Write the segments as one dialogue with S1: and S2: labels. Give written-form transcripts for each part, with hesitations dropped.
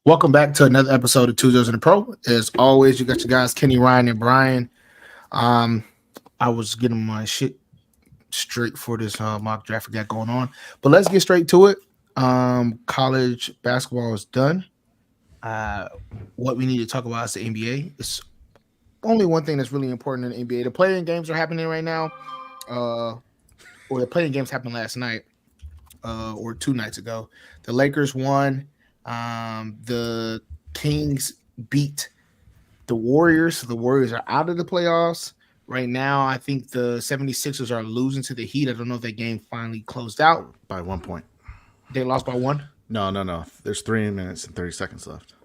S1: Welcome back to another episode of Two Joes in the Pro. As always, you got your guys Kenny, Ryan, and Brian. Um, I was getting my shit straight for this mock draft we got going on, but let's get straight to it. College basketball is done. Uh, what we need to talk about is the NBA. It's only one thing that's really important in the NBA. The playing games are happening right now, or the playing games happened last night, or 2 nights ago. The Lakers won. The Kings beat the Warriors. So the Warriors are out of the playoffs. Right now, I think the 76ers are losing to the Heat. I don't know if that game finally closed out.
S2: By 1 point.
S1: They lost by one.
S2: No. There's 3 minutes and 30 seconds left.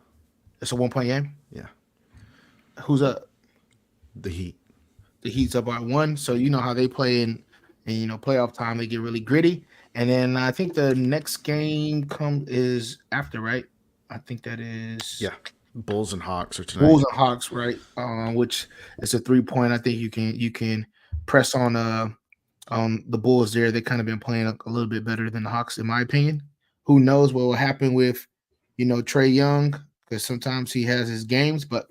S1: It's a 1 point game.
S2: Yeah.
S1: Who's up?
S2: The Heat.
S1: The Heat's up by one. So you know how they play in playoff time. They get really gritty. And then I think the next game is after, right? I think that is
S2: Bulls and Hawks are tonight.
S1: Bulls and Hawks, right? Which is a 3-point. I think you can press on the Bulls there. They kind of been playing a little bit better than the Hawks, in my opinion. Who knows what will happen with Trae Young, because sometimes he has his games, but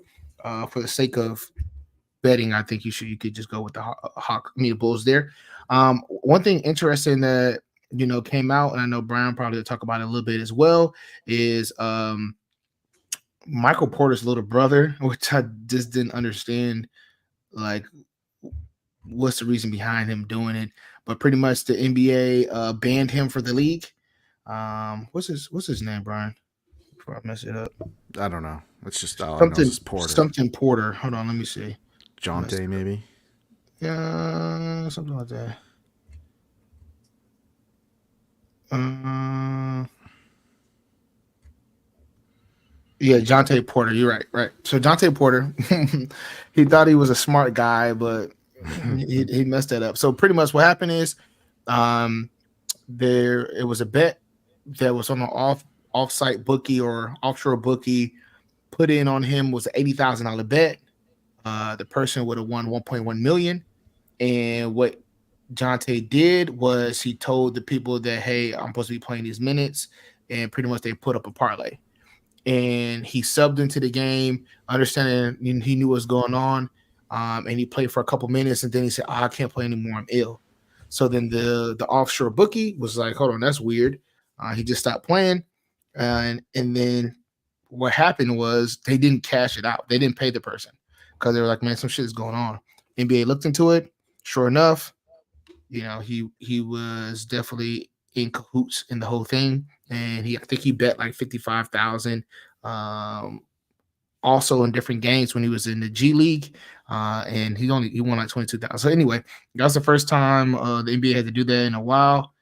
S1: for the sake of betting, I think you could just go with the Bulls there. One thing interesting that came out, and I know Brian probably will talk about it a little bit as well, is Michael Porter's little brother, which I just didn't understand, like, what's the reason behind him doing it. But pretty much the NBA banned him for the league. What's his name, Brian? Before I mess it up,
S2: I don't know. It's just all I know is Porter.
S1: Something Porter. Hold on, let me see.
S2: Jonte, maybe.
S1: Yeah, something like that. Yeah, Jonte Porter. You're right. So Jonte Porter, he thought he was a smart guy, but he messed that up. So pretty much what happened is, it was a bet that was on an off-site bookie or offshore bookie put in on him was an $80,000 bet. The person would have won 1.1 million, and what Jonte did was he told the people that, hey, I'm supposed to be playing these minutes, and pretty much they put up a parlay. And he subbed into the game, understanding he knew what was going on, and he played for a couple minutes, and then he said, I can't play anymore, I'm ill. So then the offshore bookie was like, hold on, that's weird. He just stopped playing, and then what happened was they didn't cash it out. They didn't pay the person because they were like, man, some shit is going on. NBA looked into it. Sure enough, he was definitely in cahoots in the whole thing, and I think he bet like 55,000. Also in different games when he was in the G League, and he won like 22,000. So anyway, that was the first time the NBA had to do that in a while,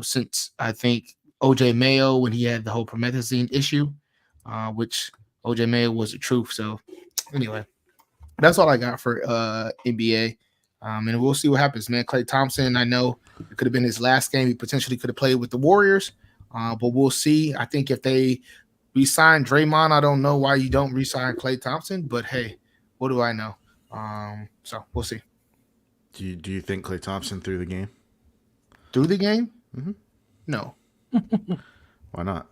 S1: since I think OJ Mayo, when he had the whole promethazine issue, which OJ Mayo was the truth. So anyway, that's all I got for NBA. And we'll see what happens, man. Klay Thompson, I know it could have been his last game. He potentially could have played with the Warriors, but we'll see. I think if they re-sign Draymond, I don't know why you don't re-sign Klay Thompson, but hey, what do I know? So we'll see.
S2: Do you think Klay Thompson threw the game?
S1: Through the game?
S2: Mm-hmm.
S1: No.
S2: Why not?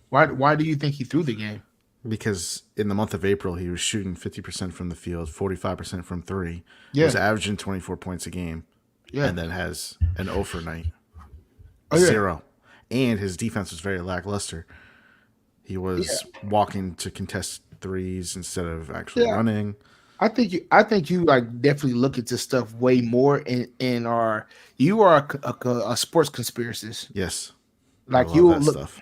S1: Why do you think he threw the game?
S2: Because in the month of April, he was shooting 50% from the field, 45% from three.
S1: Yeah.
S2: Was averaging 24 points a game.
S1: Yeah.
S2: And then has an 0 for night.
S1: Oh, yeah.
S2: 0. And his defense was very lackluster. He was walking to contest threes instead of actually running.
S1: I think you like definitely look at this stuff way more and you are a sports conspiracist.
S2: Yes.
S1: Like you look
S2: stuff.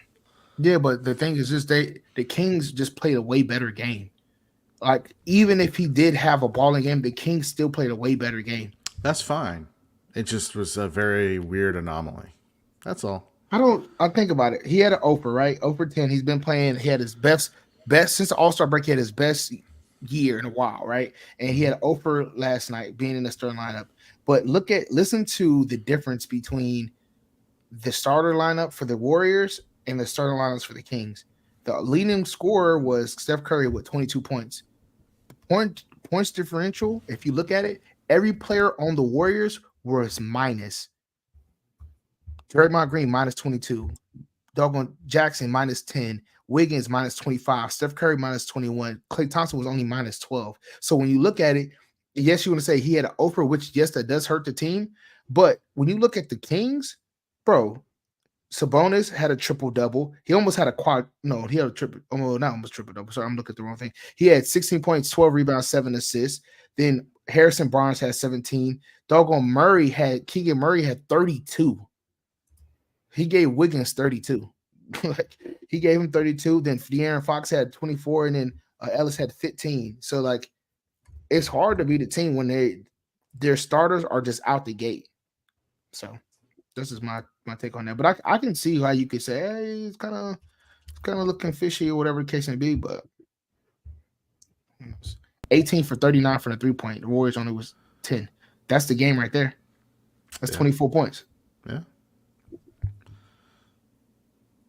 S1: Yeah, but the thing is just the Kings just played a way better game. Like, even if he did have a balling game, the Kings still played a way better game.
S2: That's fine. It just was a very weird anomaly. That's all.
S1: I think about it. He had an 0 for, right? 0 for 10. He's been playing. He had his best since the All-Star break. He had his best year in a while, right? And he had an 0 for last night being in the starting lineup. But listen to the difference between the starter lineup for the Warriors and the starting lineups for the Kings. The leading scorer was Steph Curry with 22 points. Points differential, if you look at it, every player on the Warriors was minus. Draymond Green minus 22. Doggone Jackson minus 10. Wiggins minus 25, Steph Curry minus 21, Klay Thompson was only minus 12. So when you look at it, yes, you want to say he had an offer, which yes, that does hurt the team. But when you look at the Kings, bro, Sabonis had a triple double. He almost had a quad. No, he had a triple. Oh, not almost triple double. Sorry, I'm looking at the wrong thing. He had 16 points, 12 rebounds, 7 assists. Then Harrison Barnes had 17. Doggone Murray had Keegan Murray had 32. He gave Wiggins 32. Like he gave him 32. Then De'Aaron Fox had 24, and then Ellis had 15. So like it's hard to beat a team when their starters are just out the gate. So this is my take on that. But I can see how you could say, hey, it's kind of looking fishy or whatever the case may be. But 18 for 39 for the 3 point. The Warriors only was 10. That's the game right there. That's 24 points.
S2: Yeah.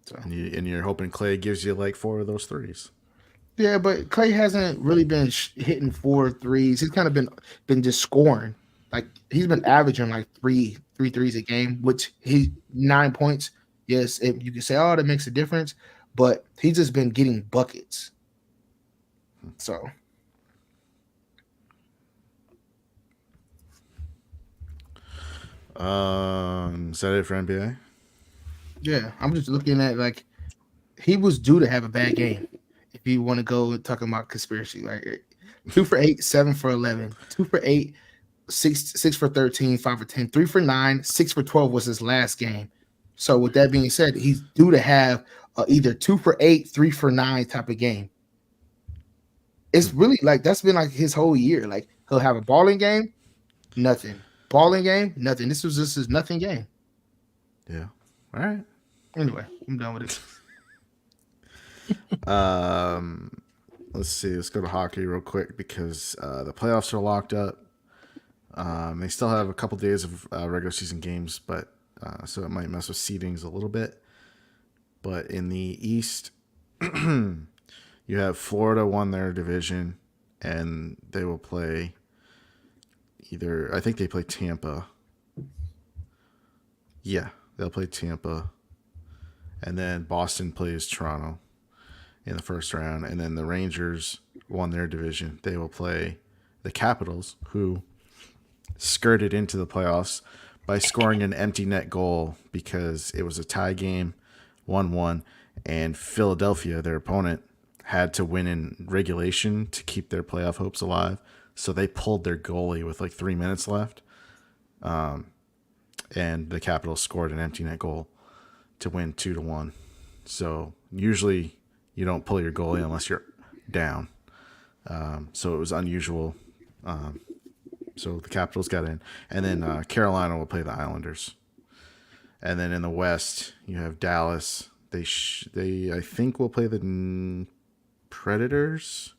S1: So
S2: And you're hoping Klay gives you like 4 of those threes.
S1: yeah, but Klay hasn't really been hitting 4 threes. He's kind of been just scoring. Like he's been averaging like three threes a game, which he 9 points. Yes, you can say, oh, that makes a difference, but he's just been getting buckets. So
S2: Is that it for NBA?
S1: yeah, I'm just looking at like he was due to have a bad game. If you want to go talking about conspiracy, like 2 for 8, 7 for 11, 2 for 8, six for 13, 5 for 10, 3 for 9, 6 for 12 was his last game. So with that being said, he's due to have either 2 for 8, 3 for 9 type of game. It's really like that's been like his whole year. Like he'll have a balling game, nothing. Balling game, nothing. This was just his nothing game.
S2: Yeah. All right.
S1: Anyway, I'm done with it.
S2: Let's see. Let's go to hockey real quick because the playoffs are locked up. They still have a couple days of regular season games, but so it might mess with seedings a little bit. But in the East, you have Florida won their division, and they will play either. I think they play Tampa. Yeah, they'll play Tampa, and then Boston plays Toronto in the first round, and then the Rangers won their division. They will play the Capitals, who skirted into the playoffs by scoring an empty net goal because it was a tie game, 1-1, and Philadelphia, their opponent, had to win in regulation to keep their playoff hopes alive. So they pulled their goalie with like 3 minutes left, and the Capitals scored an empty net goal to win 2-1. So usually you don't pull your goalie unless you're down. So it was unusual. So the Capitals got in, and then Carolina will play the Islanders. And then in the West, you have Dallas. They I think will play the Predators.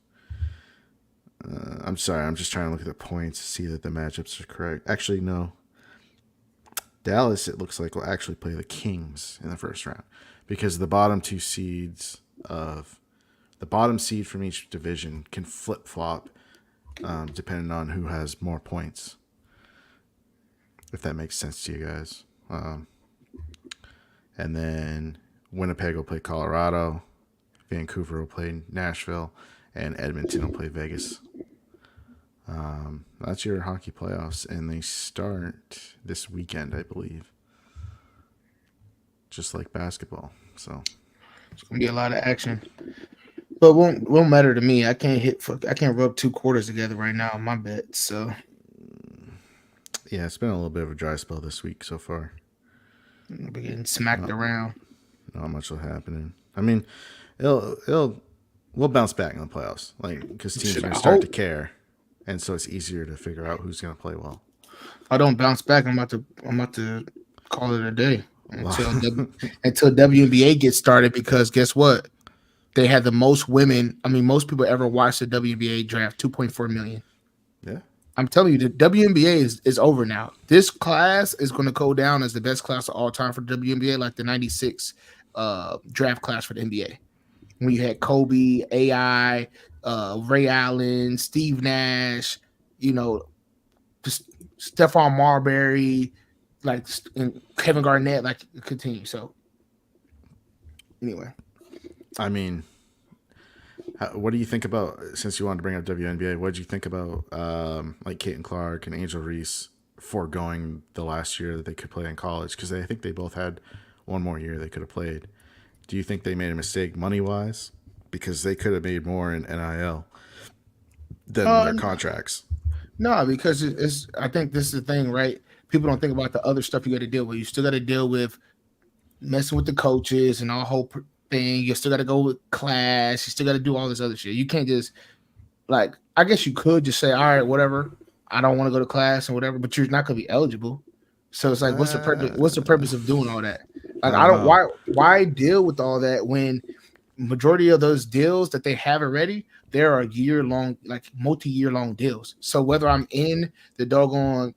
S2: I'm sorry, I'm just trying to look at the points to see that the matchups are correct. Actually, no. Dallas, it looks like, will actually play the Kings in the first round because the bottom seed from each division can flip flop depending on who has more points. If that makes sense to you guys. And then Winnipeg will play Colorado, Vancouver will play Nashville, and Edmonton will play Vegas. That's your hockey playoffs, and they start this weekend, I believe. Just like basketball. So
S1: It's gonna be a lot of action. But won't matter to me. I can't rub 2 quarters together right now on my bet. So
S2: yeah, it's been a little bit of a dry spell this week so far.
S1: I'll be getting smacked around.
S2: Not much will happen. I mean, we'll bounce back in the playoffs, like because teams are going to start to care, and so it's easier to figure out who's going to play well.
S1: If I don't bounce back, I'm about to call it a day until WNBA gets started. Because guess what? They had the most women. I mean, most people ever watched the WNBA draft, 2.4 million.
S2: Yeah.
S1: I'm telling you, the WNBA is over now. This class is going to go down as the best class of all time for the WNBA, like the 96 draft class for the NBA. When you had Kobe, AI, Ray Allen, Steve Nash, just Stephon Marbury, and Kevin Garnett, like continue. So anyway.
S2: I mean, what do you think about, since you wanted to bring up WNBA, what did you think about like Caitlin Clark and Angel Reese foregoing the last year that they could play in college? Because I think they both had one more year they could have played. Do you think they made a mistake money wise? Because they could have made more in NIL than their
S1: Uh,
S2: contracts.
S1: no, because it's. I think this is the thing, right? People don't think about the other stuff you got to deal with. You still got to deal with messing with the coaches and all whole thing. You still got to go with class. You still got to do all this other shit. You can't just like. I guess you could just say, all right, whatever. I don't want to go to class and whatever, but you're not gonna be eligible. So it's like, what's the purpose? What's the purpose of doing all that?
S2: I
S1: Like, I
S2: don't
S1: don't.
S2: know.
S1: Why deal with all that when majority of those deals that they have already, there are year long, like multi-year long deals. So whether I'm in the doggone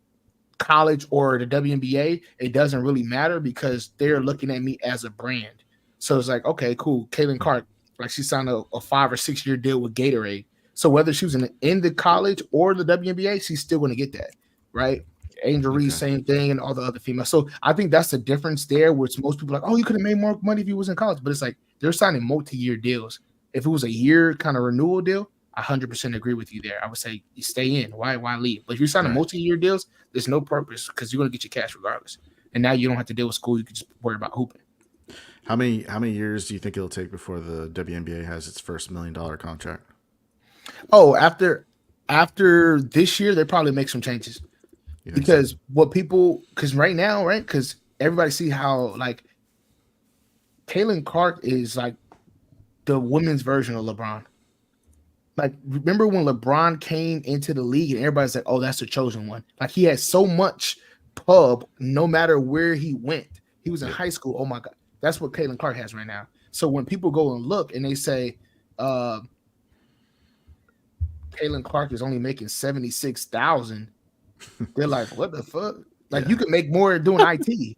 S1: college or the WNBA, it doesn't really matter because they're looking at me as a brand. So it's like, okay, cool. Caitlin Clark, like she signed a 5 or 6 year deal with Gatorade. So whether she was in the college or the WNBA, she's still going to get that, right? Angel Reese,
S2: Okay.
S1: same thing, and all the other females. So I think that's the difference there, which most people are like, oh, you could have made more money if you was in college. But it's like they're signing multi-year deals. If it was a year kind of renewal deal, I 100% agree with you there. I would say you stay in. Why leave? But if you're signing
S2: Right.
S1: multi-year deals, there's no purpose because you're going to get your cash regardless. And now you don't have to deal with school. You can just worry about hooping.
S2: How many years do you think it'll take before the WNBA has its first $1 million contract?
S1: Oh, after this year, they probably make some changes
S2: You think so?
S1: because because right now, right? Because everybody see how like Caitlin Clark is like the women's version of LeBron. Like, remember when LeBron came into the league and everybody's like, oh, that's the chosen one. Like, he had so much pub no matter where he went. He was in
S2: Yeah.
S1: high school. Oh my God. That's what Caitlin Clark has right now. So when people go and look and they say, Caitlin Clark is only making 76,000, they're like, what the fuck? Like,
S2: Yeah.
S1: you could make more doing IT.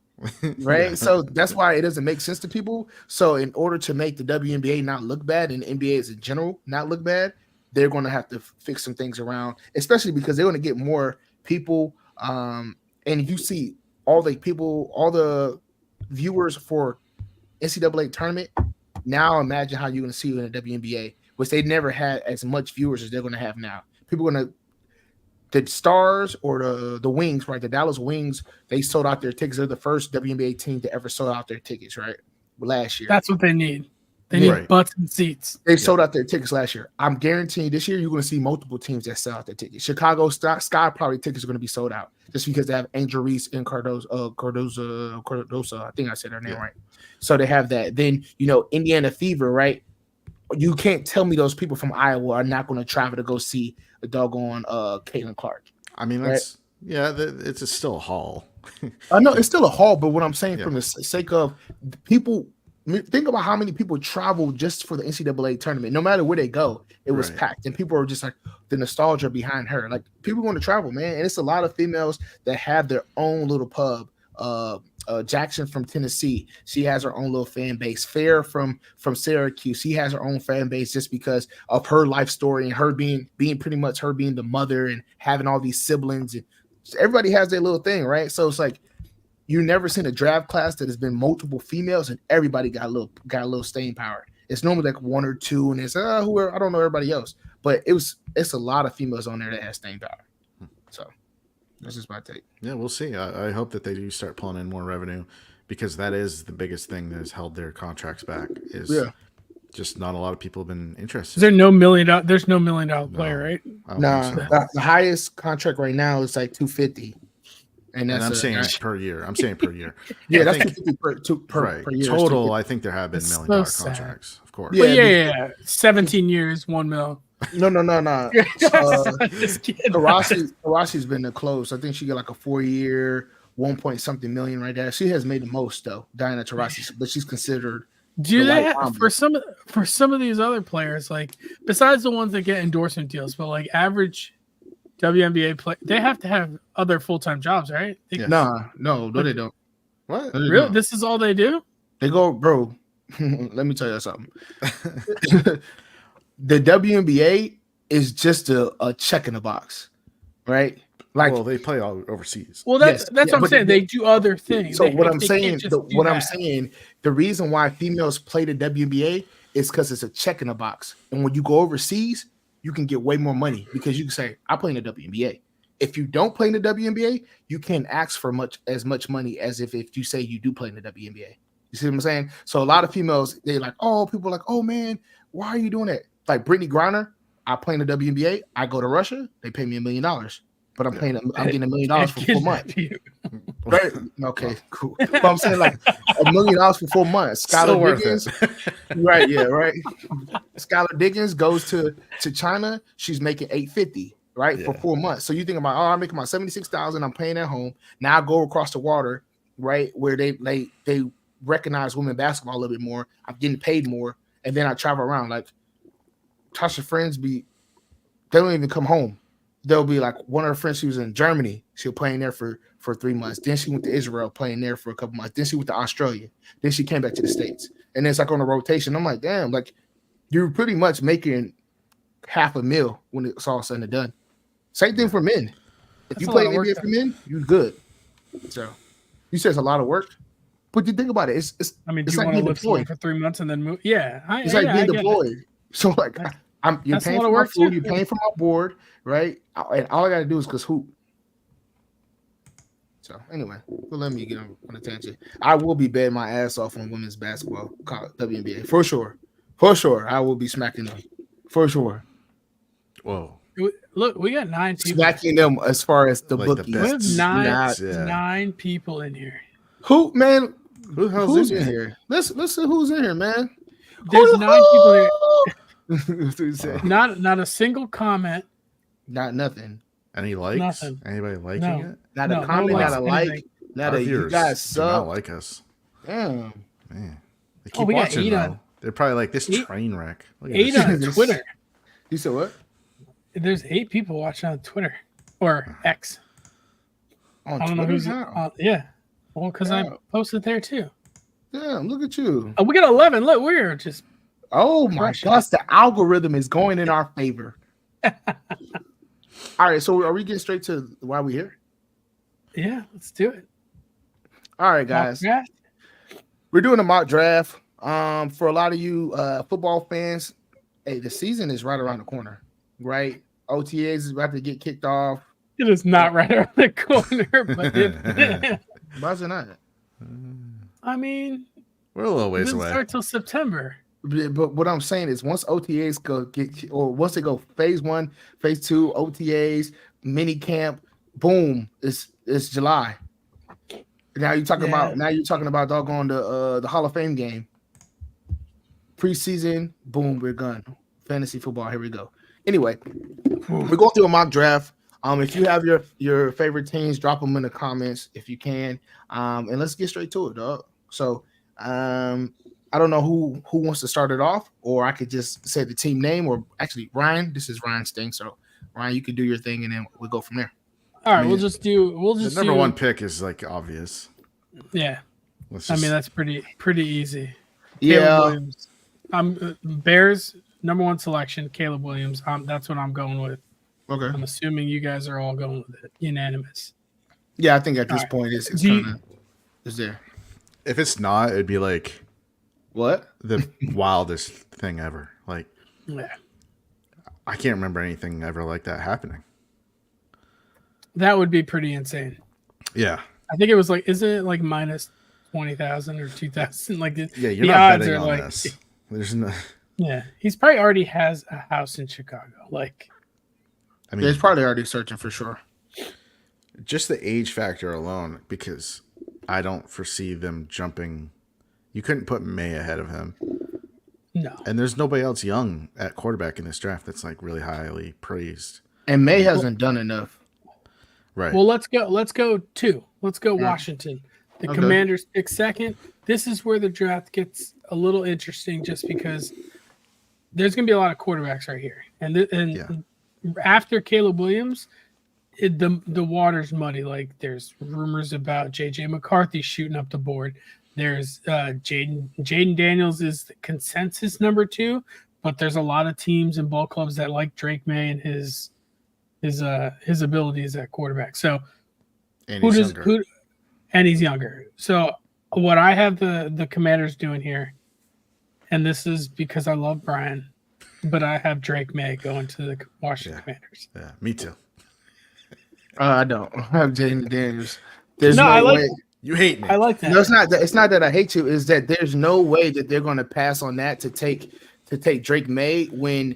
S1: Right.
S2: Yeah.
S1: So that's why it doesn't make sense to people. So in order to make the WNBA not look bad and the NBA as in general not look bad, they're going to have to fix some things around, especially because they're going to get more people. And you see all the viewers for NCAA tournament. Now imagine how you're going to see it in the WNBA, which they never had as much viewers as they're going to have now. People are going to the Stars or the Wings, right? The Dallas Wings, they sold out their tickets. They're the first WNBA team to ever sell out their tickets, right? Last year.
S3: That's what they need. They
S1: Yeah.
S3: need
S2: Right.
S3: butts and seats.
S1: They sold out their tickets last year. I'm guaranteeing this year you're going to see multiple teams that sell out their tickets. Chicago Sky probably tickets are going to be sold out just because they have Angel Reese and Cardoza. I think I said her name
S2: Yeah.
S1: right. So they have that. Then, Indiana Fever, right? You can't tell me those people from Iowa are not going to travel to go see a doggone Caitlin Clark.
S2: I mean, that's it's still a haul.
S1: I know it's still a haul, but what I'm saying
S2: Yeah.
S1: from the sake of people, think about how many people travel just for the NCAA tournament. No matter where they go, it was
S2: Right.
S1: packed, and people are just like the nostalgia behind her. Like people want to travel, man, and it's a lot of females that have their own little pub. Jackson from Tennessee, she has her own little fan base. Fair from Syracuse, she has her own fan base just because of her life story and her being pretty much her being the mother and having all these siblings. And everybody has their little thing, right? So it's like you never seen a draft class that has been multiple females and everybody got a little staying power. It's normally like one or two, and it's whoever, I don't know everybody else, but it's a lot of females on there that has staying power. So that's just my take.
S2: Yeah, we'll see. I hope that they do start pulling in more revenue, because that is the biggest thing that has held their contracts back. Is
S1: Yeah.
S2: just not a lot of people have been
S3: Is
S2: interested.
S3: there no $1 million? There's no $1 million player,
S2: No.
S3: right?
S2: I don't
S1: Nah,
S2: think so.
S1: the highest contract right now is like 250, and
S2: And
S1: that's
S2: I'm saying per year. I'm saying per year.
S1: yeah,
S2: I
S1: that's
S2: think-
S1: 250 per
S2: right.
S1: year. is
S2: Total,
S1: 250.
S2: I think there have been
S3: It's
S2: $1 million
S3: so sad.
S2: contracts, of course.
S1: Yeah,
S3: Yeah, 17 years, 1 mil.
S1: No.
S3: Just kidding.
S1: Tarasi's been the close. I think she got like a 4-year, 1 point something million right there. She has made the most though, Diana Taurasi, but she's considered.
S3: Do
S1: the
S3: they
S1: white
S3: have,
S1: mamba.
S3: for some of these other players, like besides the ones that get endorsement deals, but like average WNBA play, they have to have other full-time jobs, right? They,
S2: Yeah.
S1: No, they don't.
S2: What?
S1: No, they
S3: Really?
S1: don't.
S3: This is all they do?
S1: They go, bro. Let me tell you something. The WNBA is just a check in the box, right? Like,
S2: Well, they play all overseas.
S3: Well, that's
S1: Yes,
S3: that's
S1: yeah,
S3: what I'm
S1: but-
S3: saying. They do other things.
S1: so
S3: They-
S1: what
S3: they
S1: I'm
S3: can't
S1: saying,
S3: just do
S1: I'm
S3: that.
S1: saying, the reason why females play the WNBA it's because it's a check in the box. And when you go overseas, you can get way more money because you can say, I play in the WNBA. If you don't play in the WNBA, you can't ask for as much money as if you say you do play in the WNBA. You see what I'm saying? So a lot of females, they're like, oh, people are like, oh man, why are you doing that? Like Brittany Griner, I play in the WNBA. I go to Russia, they pay me $1 million, but I'm getting $1 million for 4 months. Right? Okay, cool. But I'm saying like $1 million for 4 months. Skylar Diggins, right? Yeah, right. Skylar Diggins goes to China. She's making $850, right, for 4 months. So you think about, I'm making my $76,000. I'm playing at home. Now I go across the water, right, where they recognize women basketball a little bit more. I'm getting paid more, and then I travel around. Like Tasha's friends they don't even come home. They'll be like one of her friends. She was in Germany. She was playing there for 3 months. Then she went to Israel, playing there for a couple months. Then she went to Australia. Then she came back to the States. And it's like on a rotation. I'm like, damn, like you're pretty much making $500,000 when it's all said and done. Same thing for men. If you play NBA for men, you're good. So you said it's a lot of work. But you think about it, it's
S3: I mean,
S1: it's
S3: do you
S1: like
S3: want to
S1: being
S3: live
S1: deployed
S3: for 3 months and then move? Yeah,
S1: it's like being deployed. So like you're paying for my food, you're paying for my board, right? And all I gotta do is just hoop. So anyway, well, let me get on a tangent. I will be betting my ass off on women's basketball, WNBA for sure. For sure, I will be smacking them. For sure.
S2: Whoa.
S3: Look, we got 9 people.
S1: Smacking them as far as the
S2: Like
S1: bookies.
S3: We have
S2: 9
S3: 9 people in here.
S1: Who, man?
S2: Who the hell's
S1: Who's in here? Let's see who's in here, man.
S3: There's 9 people here.
S1: Say?
S3: Not a single comment.
S1: Not nothing.
S2: Any likes?
S3: Nothing.
S2: Anybody liking it?
S1: Not a comment, not a like. Not
S2: Our
S1: a you
S2: viewers
S1: guys
S2: do not
S1: suck.
S2: like us.
S1: Damn.
S2: Man. They keep
S3: we got
S2: watching
S3: 8
S2: though.
S3: on-
S2: They're probably like this
S3: 8
S2: train wreck. Look at
S3: 8
S2: this.
S3: on Twitter.
S1: You said what?
S3: There's 8 people watching on Twitter or X.
S1: On
S3: I don't know
S1: Twitter?
S3: who's
S1: How?
S3: yeah. Well, because I posted there too.
S1: Damn, look at you.
S3: Oh, we got 11. Look, we're just.
S1: Oh my gosh, the algorithm is going in our favor. All right, so are we getting straight to why we here?
S3: Yeah, let's do it.
S1: All right, guys. We're doing a mock draft. For a lot of you football fans, hey, the season is right around the corner, right? OTAs is about to get kicked off.
S3: It is not right around the corner, but
S1: Why is it not?
S3: I mean,
S2: We're a little
S3: it
S2: ways
S3: doesn't
S2: away.
S3: start till September.
S1: But what I'm saying is, once OTAs once they go phase 1, phase 2, OTAs, mini camp, boom, it's July. Now you're talking about doggone the Hall of Fame game. Preseason, boom, we're gone. Fantasy football, here we go. Anyway, we're going through a mock draft. If you have your favorite teams, drop them in the comments if you can. And let's get straight to it, dog. So I don't know who wants to start it off, or I could just say the team name, or actually Ryan. This is Ryan's thing, so Ryan, you can do your thing, and then we'll go from there.
S3: All right, we'll just do.
S2: The number 1 pick is like obvious.
S3: Yeah, I mean that's pretty easy.
S1: Yeah,
S3: Caleb Williams. Bears number 1 selection, Caleb Williams. That's what I'm going with.
S1: Okay.
S3: I'm assuming you guys are all going with it, unanimous.
S1: Yeah, I think at this point it's kind of is there.
S2: If it's not, it'd be like
S1: what
S2: the wildest thing ever. Like,
S3: yeah,
S2: I can't remember anything ever like that happening.
S3: That would be pretty insane.
S2: Yeah,
S3: I think it was like, isn't it like minus 20,000 or 2,000? Like,
S2: yeah, you're
S3: the
S2: not
S3: odds
S2: betting
S3: are
S2: on
S3: like,
S2: this. There's no.
S3: Yeah, he's probably already has a house in Chicago. Like,
S2: I mean,
S1: he's probably already searching for sure.
S2: Just the age factor alone, because I don't foresee them jumping. You couldn't put May ahead of him.
S3: no.
S2: And there's nobody else young at quarterback in this draft that's like really highly praised.
S1: And May hasn't done enough.
S2: Right.
S3: Well, let's go 2. Let's go Washington. The
S1: Okay.
S3: Commanders pick 2nd. This is where the draft gets a little interesting, just because there's going to be a lot of quarterbacks right here, and after Caleb Williams, the water's muddy. Like, there's rumors about JJ McCarthy shooting up the board. There's Jaden Daniels is the consensus number 2, but there's a lot of teams and ball clubs that like Drake May and his abilities at quarterback. So
S2: and
S3: and he's younger. So what I have the Commanders doing here, and this is because I love Brian, but I have Drake May going to the Washington Commanders.
S2: Yeah, me too.
S1: I don't. I have Jaden Daniels. There's
S3: No,
S1: no
S3: I like.
S1: way.
S2: You hate me.
S3: I like that.
S1: No, it's not that. It's not that I hate you. Is that there's no way that they're going to pass on that to take Drake May when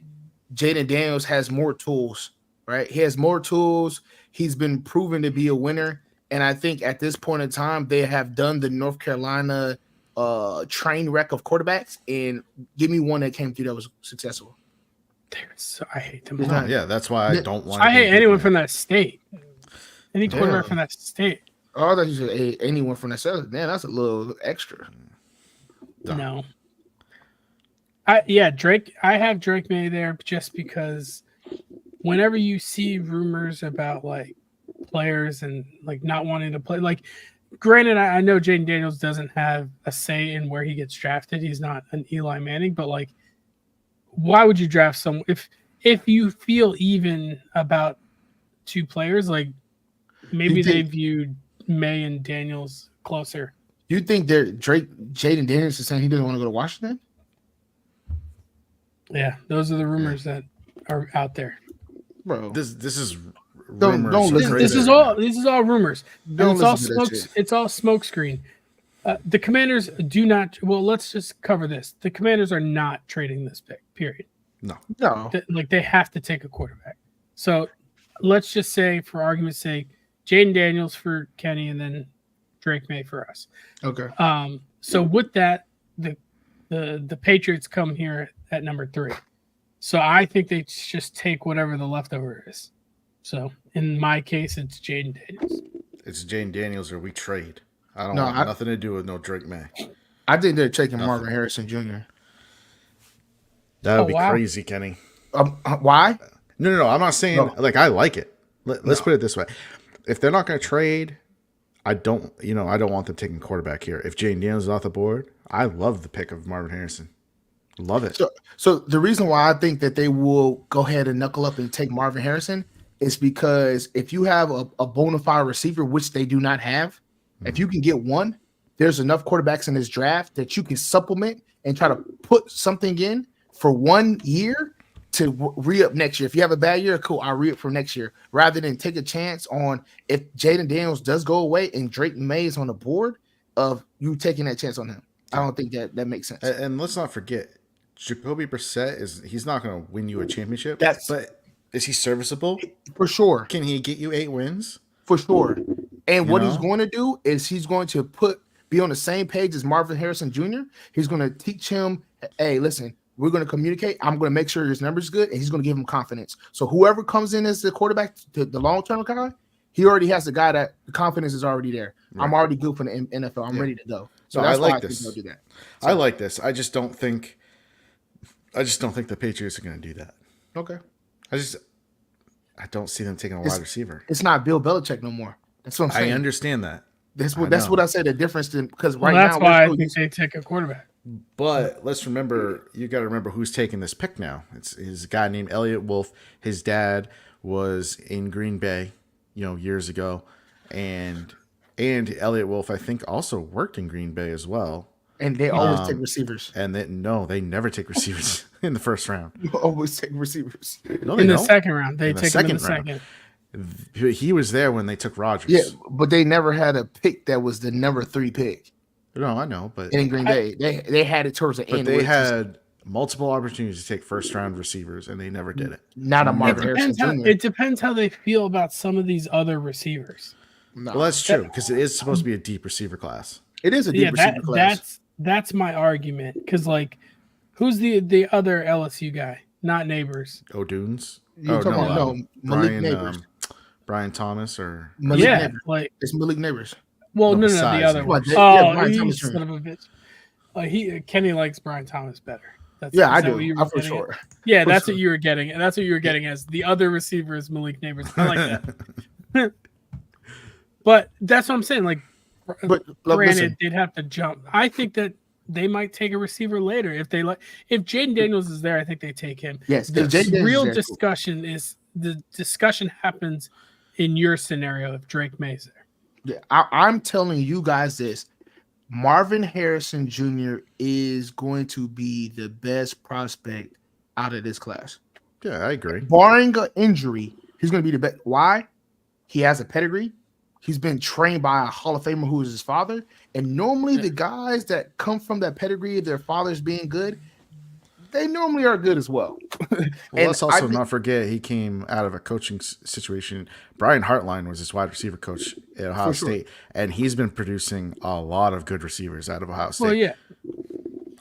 S1: Jaden Daniels has more tools. Right, he has more tools. He's been proven to be a winner, and I think at this point in time they have done the North Carolina train wreck of quarterbacks. And give me one that came through that was successful.
S3: I hate them.
S2: Yeah, that's why I don't want.
S3: I hate anyone from that state. Any quarterback from that state.
S1: Oh, I thought you said anyone from that state. Man, that's a little extra.
S3: No. Drake. I have Drake May there just because whenever you see rumors about like players and like not wanting to play, like granted, I know Jaden Daniels doesn't have a say in where he gets drafted. He's not an Eli Manning, but like, why would you draft someone if you feel even about two players? Like maybe they viewed May and Daniels closer.
S1: You think that Jaden Daniels is saying he doesn't want to go to Washington?
S3: Yeah, those are the rumors that are out there.
S2: Bro, this is
S1: don't listen.
S3: This is all rumors. It's all smoke screen. The Commanders do not. Well, let's just cover this. The Commanders are not trading this pick. Period.
S1: No.
S3: They have to take a quarterback. So let's just say, for argument's sake, Jaden Daniels for Kenny, and then Drake May for us.
S1: Okay.
S3: So with that, the Patriots come here at number 3. So I think they just take whatever the leftover is. So in my case, it's Jaden Daniels.
S2: It's Jaden Daniels or we trade. I don't want nothing to do with no Drake May.
S1: I think they're taking Marvin Harrison Jr.
S2: That would be crazy, Kenny.
S1: Why?
S2: No. I'm not saying I like it. Let's put it this way: if they're not going to trade, I don't want them taking quarterback here. If Jaden Daniels is off the board, I love the pick of Marvin Harrison. Love it.
S1: So the reason why I think that they will go ahead and knuckle up and take Marvin Harrison is because if you have a bona fide receiver, which they do not have, if you can get one, there's enough quarterbacks in this draft that you can supplement and try to put something in for 1 year to re-up next year. If you have a bad year, cool, I'll re-up for next year. Rather than take a chance on if Jaden Daniels does go away and Drake May is on the board of you taking that chance on him. I don't think that makes sense.
S2: And let's not forget, Jacoby Brissett he's not going to win you a championship. But is he serviceable?
S1: For sure.
S2: Can he get you 8 wins?
S1: For sure. And what he's going to do is he's going to be on the same page as Marvin Harrison Jr. He's going to teach him, hey, listen, we're going to communicate. I'm going to make sure his numbers good, and he's going to give him confidence. So whoever comes in as the quarterback, the long-term guy, he already has the guy that the confidence is already there. Right. I'm already good for the NFL. I'm ready to go. So that's why I think they'll do that. So,
S2: I like this. I just don't think the Patriots are going to do that.
S1: Okay.
S2: I don't see them taking a wide receiver.
S1: It's not Bill Belichick no more. That's what I'm saying.
S2: I understand that.
S1: That's what I say. The difference because
S3: that's why I think they take a quarterback.
S2: But let's remember, you got to remember who's taking this pick now. It's a guy named Elliott Wolf. His dad was in Green Bay, years ago, and Elliott Wolf, I think, also worked in Green Bay as well.
S1: And they always take receivers.
S2: And they never take receivers in the first round.
S1: You always take receivers.
S3: No, in the second round, they take them in the second.
S2: He was there when they took Rodgers.
S1: Yeah, but they never had a pick that was the number 3 pick.
S2: No, I know, but
S1: in Green Bay, they had it towards the end.
S2: But they had multiple opportunities to take first round receivers, and they never did it.
S1: Not a Marvin Harrison Jr.
S3: It depends how they feel about some of these other receivers.
S2: No. Well, that's true because it is supposed to be a deep receiver class.
S1: It is a deep receiver class.
S3: That's my argument because who's the other LSU guy? Not Neighbors.
S2: O'Dunes.
S1: Malik Neighbors.
S2: Brian Thomas or
S1: Malik Neighbors.
S3: It's
S1: Malik Neighbors.
S3: Well, no, the other one.
S1: Brian
S3: Thomas son of a bitch. Kenny likes Brian Thomas better.
S1: I do. For sure.
S3: Yeah, that's what you were getting. And that's what you were getting as the other receiver is Malik Neighbors. I like that. But that's what I'm saying. Granted, they'd have to jump. I think that they might take a receiver later if Jaden Daniels is there. I think they take him.
S1: Yes,
S3: the real discussion is the discussion happens in your scenario if Drake May's there.
S1: Yeah, I'm telling you guys this. Marvin Harrison Jr. is going to be the best prospect out of this class.
S2: Yeah, I agree.
S1: Barring an injury, he's going to be the best. Why? He has a pedigree. He's been trained by a Hall of Famer who is his father. And normally the guys that come from that pedigree of their fathers being good, they normally are good as well.
S2: Well, let's also not forget he came out of a coaching situation. Brian Hartline was his wide receiver coach at Ohio State, and he's been producing a lot of good receivers out of Ohio State.
S3: Well, yeah.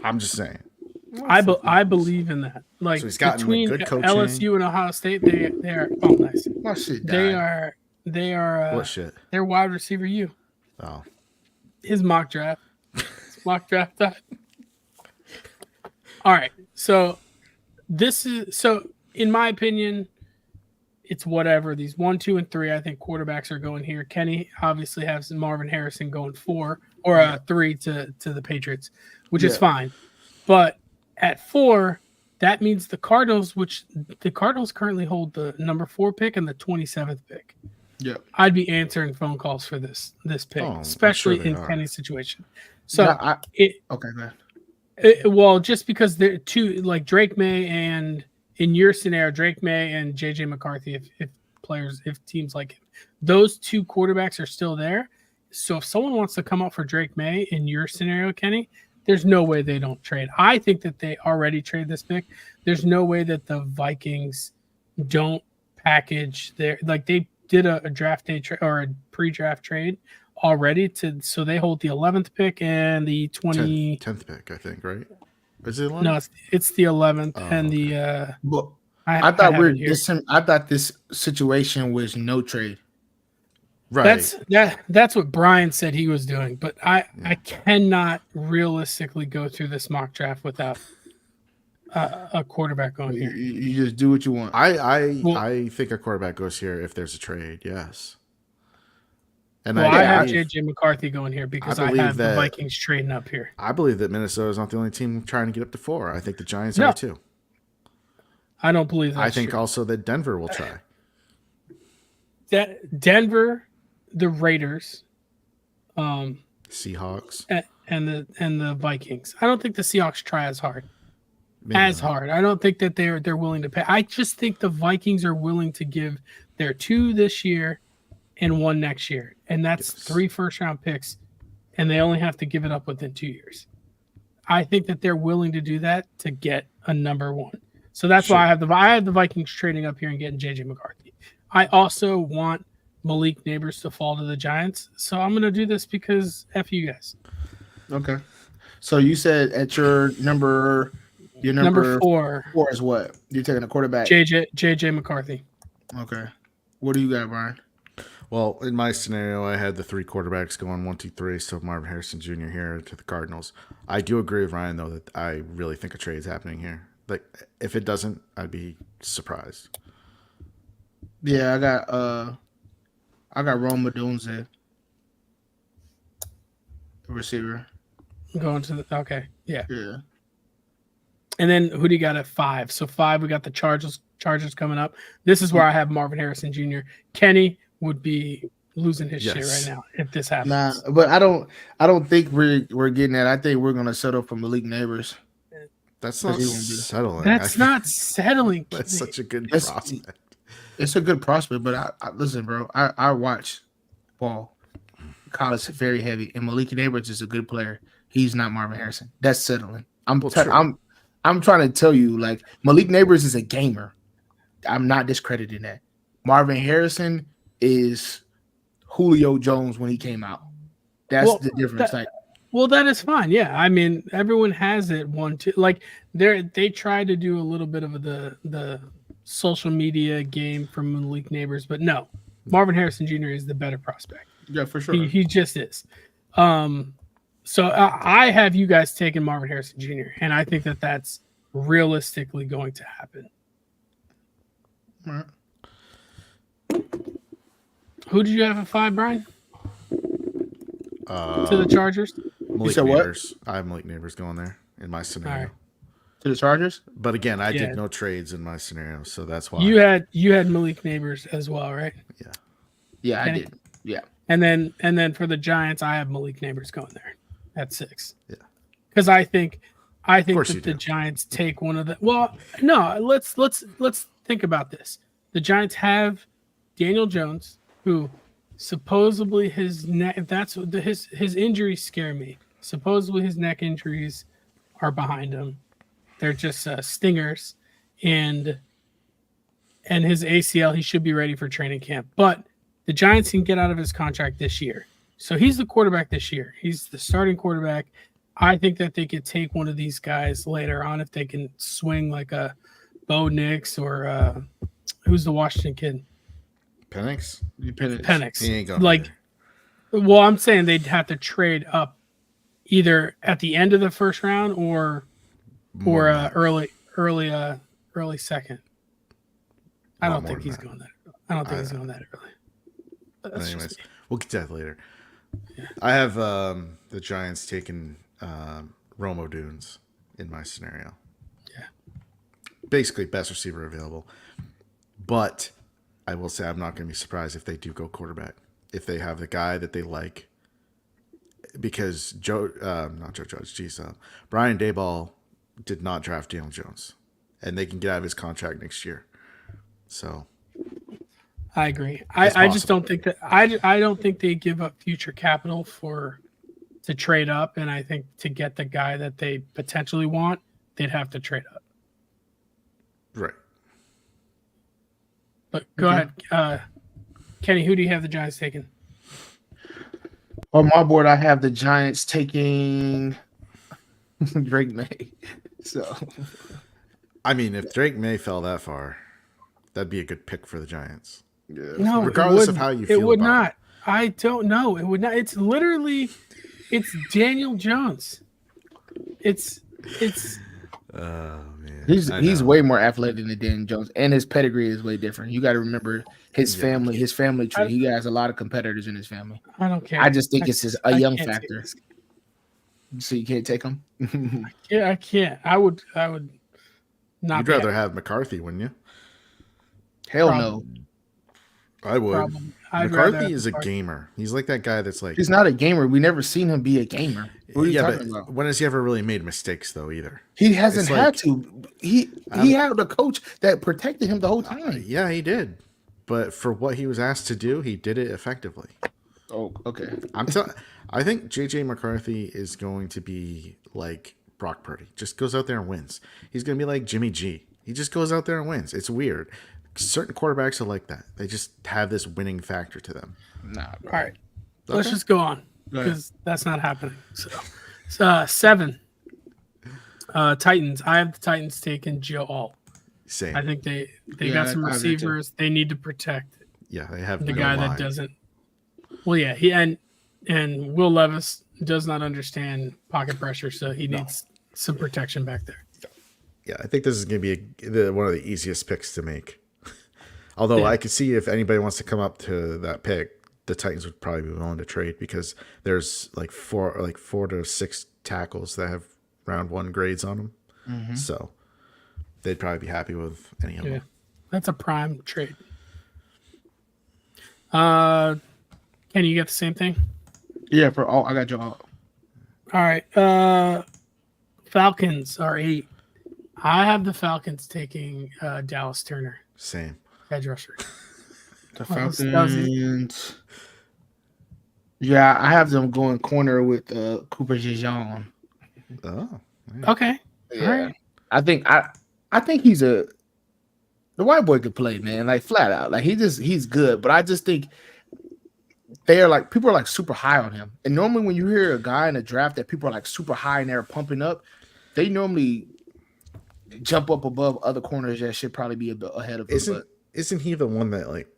S2: I'm just saying.
S3: I believe in that. Like,
S2: so he's gotten
S3: between
S2: good coaching.
S3: LSU and Ohio State, they are nice.
S1: My shit
S3: They are
S2: what shit?
S3: They're wide receiver U.
S2: Oh.
S3: His mock draft. Died. All right. So in my opinion, it's whatever. These 1, 2, and 3, I think quarterbacks are going here. Kenny obviously has Marvin Harrison going 4 or 3 to the Patriots, which is fine. But at 4, that means the Cardinals currently hold the number 4 pick and the 27th pick.
S1: Yeah,
S3: I'd be answering phone calls for this pick, especially in Kenny's situation. So
S1: okay, man.
S3: Well, just because they're two, like Drake May and in your scenario, Drake May and JJ McCarthy, if teams like him, those 2 quarterbacks are still there. So if someone wants to come up for Drake May in your scenario, Kenny, there's no way they don't trade. I think that they already trade this pick. There's no way that the Vikings don't package they did a draft day or a pre-draft trade already so they hold the 11th pick and the
S2: 10th pick, I think, right? Is it 11th?
S3: No, it's the 11th and the
S1: Well, I thought this situation was no trade.
S2: Right.
S3: That's what Brian said he was doing, but I cannot realistically go through this mock draft without a quarterback going here.
S1: You just do what you want.
S2: I think a quarterback goes here if there's a trade. Yes. And
S3: I have JJ McCarthy going here because I have the Vikings trading up here.
S2: I believe that Minnesota is not the only team trying to get up to 4. I think the Giants are too.
S3: I don't believe that.
S2: I think also that Denver will try.
S3: Denver, the Raiders,
S2: Seahawks,
S3: and the Vikings. I don't think the Seahawks try as hard.
S2: Maybe
S3: hard. I don't think that they're willing to pay. I just think the Vikings are willing to give their 2 this year and 1 next year. And that's 3 first-round picks, and they only have to give it up within 2 years. I think that they're willing to do that to get a number 1. So that's why I have the Vikings trading up here and getting JJ McCarthy. I also want Malik Neighbors to fall to the Giants. So I'm going to do this because F you guys.
S1: Okay. So you said at your number 4 is what? You're taking a quarterback?
S3: JJ McCarthy.
S1: Okay. What do you got, Brian?
S2: Well, in my scenario, I had the 3 quarterbacks going 1, 2, 3. So Marvin Harrison Jr. here to the Cardinals. I do agree with Ryan though that I really think a trade is happening here. Like, if it doesn't, I'd be surprised.
S1: Yeah, I got Rome Odunze, receiver.
S3: Going to the yeah.
S1: Yeah.
S3: And then who do you got at 5? So 5, we got the Chargers coming up. This is where I have Marvin Harrison Jr. Kenny would be losing his shit right now if this happens.
S1: Nah, but I don't think we're getting that. I think we're gonna settle for Malik Neighbors.
S2: That's not settling.
S3: That's not settling.
S2: That's such a good prospect.
S1: It's a good prospect, but I listen, bro. I watch ball. College very heavy, and Malik Neighbors is a good player. He's not Marvin Harrison. That's settling. I'm trying to tell you, like, Malik Neighbors is a gamer. I'm not discrediting that. Marvin Harrison is Julio Jones when he came out. That's the difference.
S3: Well, that is fine. Yeah, I mean, everyone has it 1, 2. Like they try to do a little bit of the social media game from Malik Neighbors, but no, Marvin Harrison Jr. is the better prospect.
S1: Yeah, for sure.
S3: He just is. So I have you guys taking Marvin Harrison Jr., and I think that that's realistically going to happen.
S1: All right.
S3: Who did you have at 5, Brian? To the Chargers?
S2: Malik Neighbors. I have Malik Neighbors going there in my scenario.
S3: Right.
S1: To the Chargers?
S2: But again, I did no trades in my scenario, so that's why.
S3: You had Malik Neighbors as well, right?
S1: Yeah, I did. Yeah.
S3: And then for the Giants, I have Malik Neighbors going there at 6.
S2: Yeah.
S3: Because I think
S2: course
S3: that
S2: you
S3: the
S2: do.
S3: Giants take one of the. Well, no, let's think about this. The Giants have Daniel Jones, who supposedly his neck. That's what his injuries scare me. Supposedly his neck injuries are behind him. They're just stingers, and his ACL. He should be ready for training camp. But the Giants can get out of his contract this year, so he's the quarterback this year. He's the starting quarterback. I think that they could take one of these guys later on if they can swing like a Bo Nix or who's the Washington kid?
S2: Penix?
S3: Penix.
S2: He ain't going
S3: like, well, I'm saying they'd have to trade up either at the end of the first round or early second. I don't think he's going that. I don't think he's going that early.
S2: Anyways, we'll get to that later. Yeah. I have the Giants taking Romo Dunes in my scenario.
S3: Yeah.
S2: Basically, best receiver available. But I will say I'm not going to be surprised if they do go quarterback. If they have the guy that they like. Because Brian Daboll did not draft Daniel Jones. And they can get out of his contract next year. So
S3: I agree. I just don't think that I don't think they give up future capital to trade up, and I think to get the guy that they potentially want, they'd have to trade up.
S2: Right.
S3: But go ahead, Kenny. Who do you have the Giants taking?
S1: On my board, I have the Giants taking Drake May. So,
S2: I mean, if Drake May fell that far, that'd be a good pick for the Giants.
S1: Yeah.
S3: No,
S2: regardless of how you feel,
S3: it would
S2: about
S3: not.
S2: it.
S3: I don't know. It would not. It's literally, it's Daniel Jones. It's.
S2: Oh man,
S1: he's way more athletic than Daniel Jones, and his pedigree is way different. You got to remember his family tree. He has a lot of competitors in his family.
S3: I don't care.
S1: I just think it's a young factor. So you can't take him.
S3: Yeah, I can't. I would not.
S2: You'd rather have McCarthy, wouldn't you?
S1: Hell no.
S2: I would. McCarthy is a gamer. He's like that guy that's like.
S1: He's not a gamer. We never seen him be a gamer. What are you talking about?
S2: When has he ever really made mistakes though? Either
S1: he hasn't had to. He had a coach that protected him the whole time.
S2: Yeah, he did. But for what he was asked to do, he did it effectively.
S1: Oh, okay.
S2: I think JJ McCarthy is going to be like Brock Purdy. Just goes out there and wins. He's going to be like Jimmy G. He just goes out there and wins. It's weird. Certain quarterbacks are like that. They just have this winning factor to them.
S1: Nah, bro.
S3: All right. Okay. Let's just go on because that's not happening. So 7. Titans. I have the Titans taking Joe Alt.
S2: Same.
S3: I think they got some receivers they need to protect.
S2: Yeah, they have
S3: the guy that doesn't. Well, yeah, he and Will Levis does not understand pocket pressure, so he needs some protection back there.
S2: Yeah, I think this is going to be one of the easiest picks to make. Although I could see if anybody wants to come up to that pick, the Titans would probably be willing to trade because there's like four to 6 tackles that have round 1 grades on them. Mm-hmm. So they'd probably be happy with any of them.
S3: That's a prime trade. Can you get the same thing?
S1: Yeah, for all I got you all.
S3: All right. Falcons are 8. I have the Falcons taking Dallas Turner.
S2: Same.
S3: Edge rusher.
S1: The Falcons. Yeah, I have them going corner with Cooper Jean.
S2: Oh.
S3: Man. Okay.
S1: Yeah. All right. I think he's the white boy could play, man, like flat out. Like he's good, but I just think people are like super high on him. And normally when you hear a guy in a draft that people are like super high and they're pumping up, they normally jump up above other corners that should probably be a bit ahead of him.
S2: Isn't he the one that like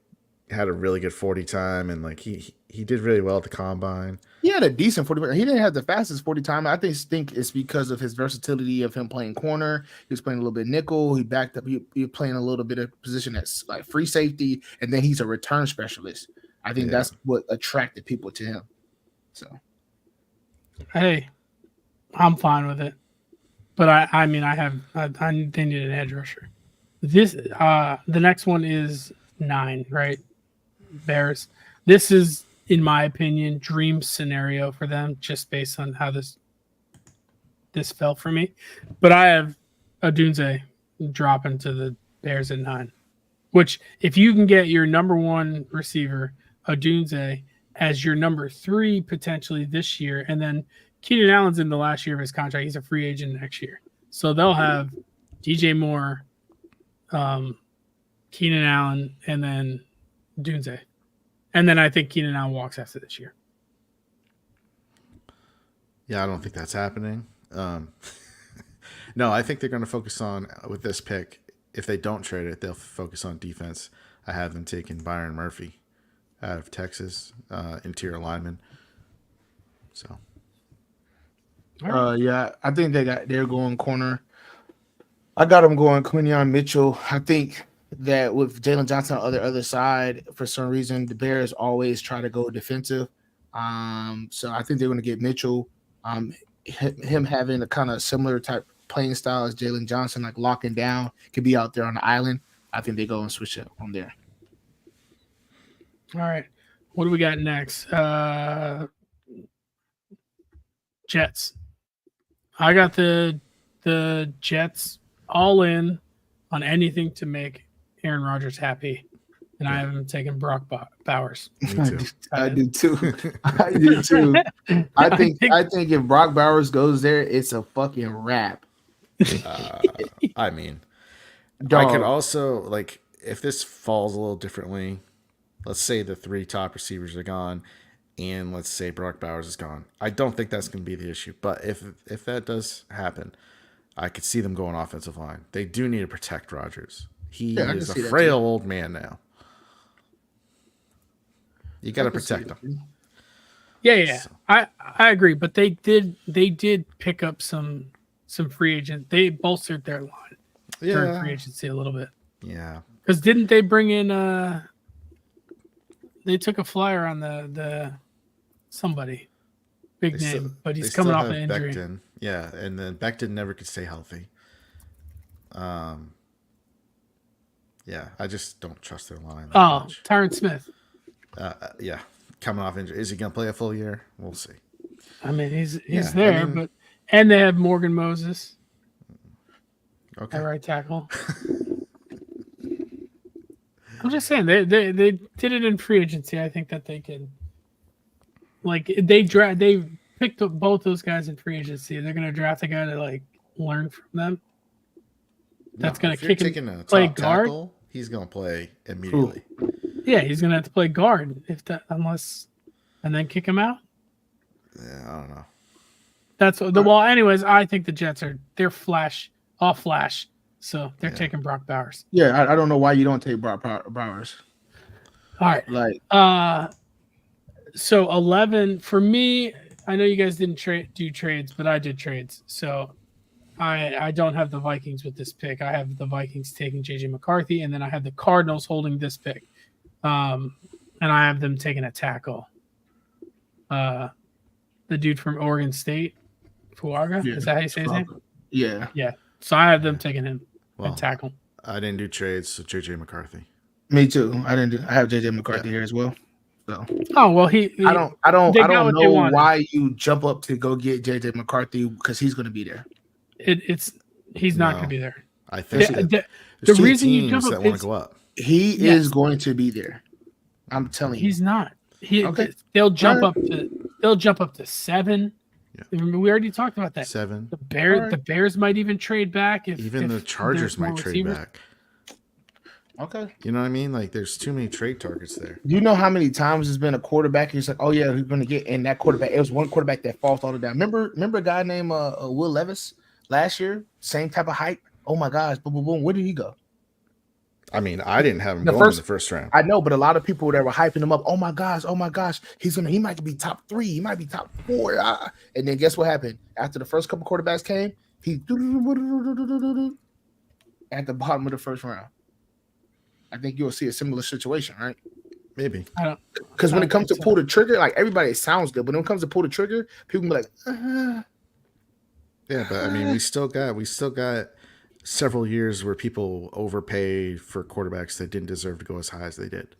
S2: had a really good 40 time and like he did really well at the combine?
S1: He had a decent 40. He didn't have the fastest 40 time. I think it's because of his versatility of him playing corner. He was playing a little bit nickel. He backed up. He was playing a little bit of position that's like free safety, and then he's a return specialist. I think that's what attracted people to him. So,
S3: hey, I'm fine with it. But I mean, they need an edge rusher. The next one is 9, right? Bears. This is in my opinion, dream scenario for them, just based on how this felt for me. But I have Odunze dropping to the Bears at 9. Which, if you can get your number 1 receiver, Odunze, as your number 3 potentially this year, and then Keenan Allen's in the last year of his contract. He's a free agent next year. So they'll have DJ Moore, Keenan Allen, and then Dunze. And then I think Keenan Allen walks after this year.
S2: Yeah, I don't think that's happening. No, I think they're going to focus on, with this pick, if they don't trade it, they'll focus on defense. I have them taking Byron Murphy out of Texas, interior lineman. So,
S1: yeah, I think they're going corner. I got them going Quinyon Mitchell. I think that with Jalen Johnson on the other side, for some reason, the Bears always try to go defensive. So I think they're going to get Mitchell. Him having a kind of similar type playing style as Jalen Johnson, like locking down, could be out there on the island. I think they go and switch it on there.
S3: All right. What do we got next? Jets. I got the Jets all in on anything to make Aaron Rodgers happy. And I haven't taken Brock Bowers.
S1: I do too. I do too. I think if Brock Bowers goes there, it's a fucking wrap.
S2: I mean,
S1: Dog.
S2: I could also, like, if this falls a little differently, let's say the 3 top receivers are gone, and let's say Brock Bowers is gone. I don't think that's going to be the issue. But if that does happen, I could see them going offensive line. They do need to protect Rodgers. He is a frail old man now. You got to protect him.
S3: Yeah. So. I agree, but they did pick up some free agent. They bolstered their line during free agency a little bit.
S2: Yeah.
S3: Because didn't they bring in they took a flyer on the somebody big name, but he's coming off an injury.
S2: Becton. Yeah, and then Becton never could stay healthy. Yeah, I just don't trust their line.
S3: Much. Tyron Smith.
S2: Yeah, coming off injury. Is he going to play a full year? We'll see.
S3: I mean, he's there, but and they have Morgan Moses.
S2: Okay.
S3: At right tackle. I'm just saying they did it in free agency. I think that they can, like, they picked up both those guys in free agency. They're going to draft a guy to, like, learn from them. That's going to kick him. Play guard. Tackle,
S2: he's going to play immediately.
S3: Ooh. Yeah, he's going to have to play guard and then kick him out.
S2: Yeah, I don't know.
S3: Well, anyways, I think the Jets they're all flash. So they're taking Brock Bowers.
S1: Yeah, I don't know why you don't take Brock Bowers.
S3: All right.
S1: Like,
S3: so 11 for me. I know you guys didn't do trades, but I did trades. So I don't have the Vikings with this pick. I have the Vikings taking JJ McCarthy, and then I have the Cardinals holding this pick. And I have them taking a tackle. The dude from Oregon State, Fuaga. Is that how you say his name?
S1: Yeah.
S3: Yeah. So I have them taking him and tackle.
S2: I didn't do trades, so JJ McCarthy.
S1: Me too. I have JJ McCarthy here as well. So.
S3: Oh well,
S1: I don't know why you jump up to go get JJ McCarthy because he's going to be there.
S3: He's not going to be there.
S2: I think
S3: the reason you jump
S2: up want to go up.
S1: He is going to be there. I'm telling you,
S3: he's not. They'll jump up to 7. Yeah. We already talked about that.
S2: 7.
S3: The Bears might even trade back.
S2: Even the Chargers might trade back.
S1: Okay.
S2: You know what I mean? Like, there's too many trade targets there.
S1: Do you know how many times there's been a quarterback? He's like, oh yeah, we're going to get in that quarterback. It was one quarterback that falls all the down. Remember a guy named Will Levis last year? Same type of hype. Oh my gosh, boom, boom, boom. Where did he go?
S2: I mean, I didn't have him going in the first round.
S1: I know, but a lot of people that were hyping him up. Oh my gosh, he might be top 3. He might be top 4. And then guess what happened? After the first couple quarterbacks came, he at the bottom of the first round. I think you'll see a similar situation, right?
S2: Maybe.
S1: Because when it comes to pull the trigger, like everybody, it sounds good, but when it comes to pull the trigger, people can be like,
S2: Yeah, but I mean, we still got several years where people overpay for quarterbacks that didn't deserve to go as high as they did.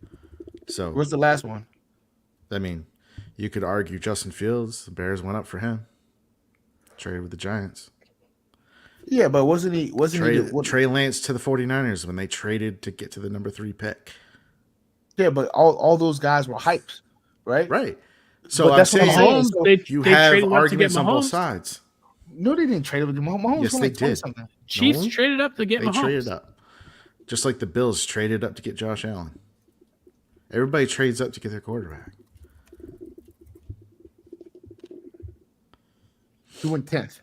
S2: So
S1: what's the last one?
S2: I mean, you could argue Justin Fields. The Bears went up for him. Traded with the Giants.
S1: Yeah, but wasn't he?
S2: Trey Lance to the 49ers when they traded to get to the number 3 pick.
S1: Yeah, but all those guys were hyped, right?
S2: Right. So
S1: but
S2: that's what I'm saying.
S3: Mahomes,
S2: So
S3: they
S2: you
S3: traded
S2: have
S3: up to
S2: arguments
S3: get
S2: on both
S3: Mahomes.
S2: sides.
S1: No, they didn't trade up to get Mahomes.
S2: Yes,
S1: won
S2: they
S1: like 20
S2: did.
S1: something.
S3: Chiefs
S2: No?
S3: traded up to get
S2: They
S3: Mahomes.
S2: traded up. Just like the Bills traded up to get Josh Allen. Everybody trades up to get their quarterback.
S1: He went 10th.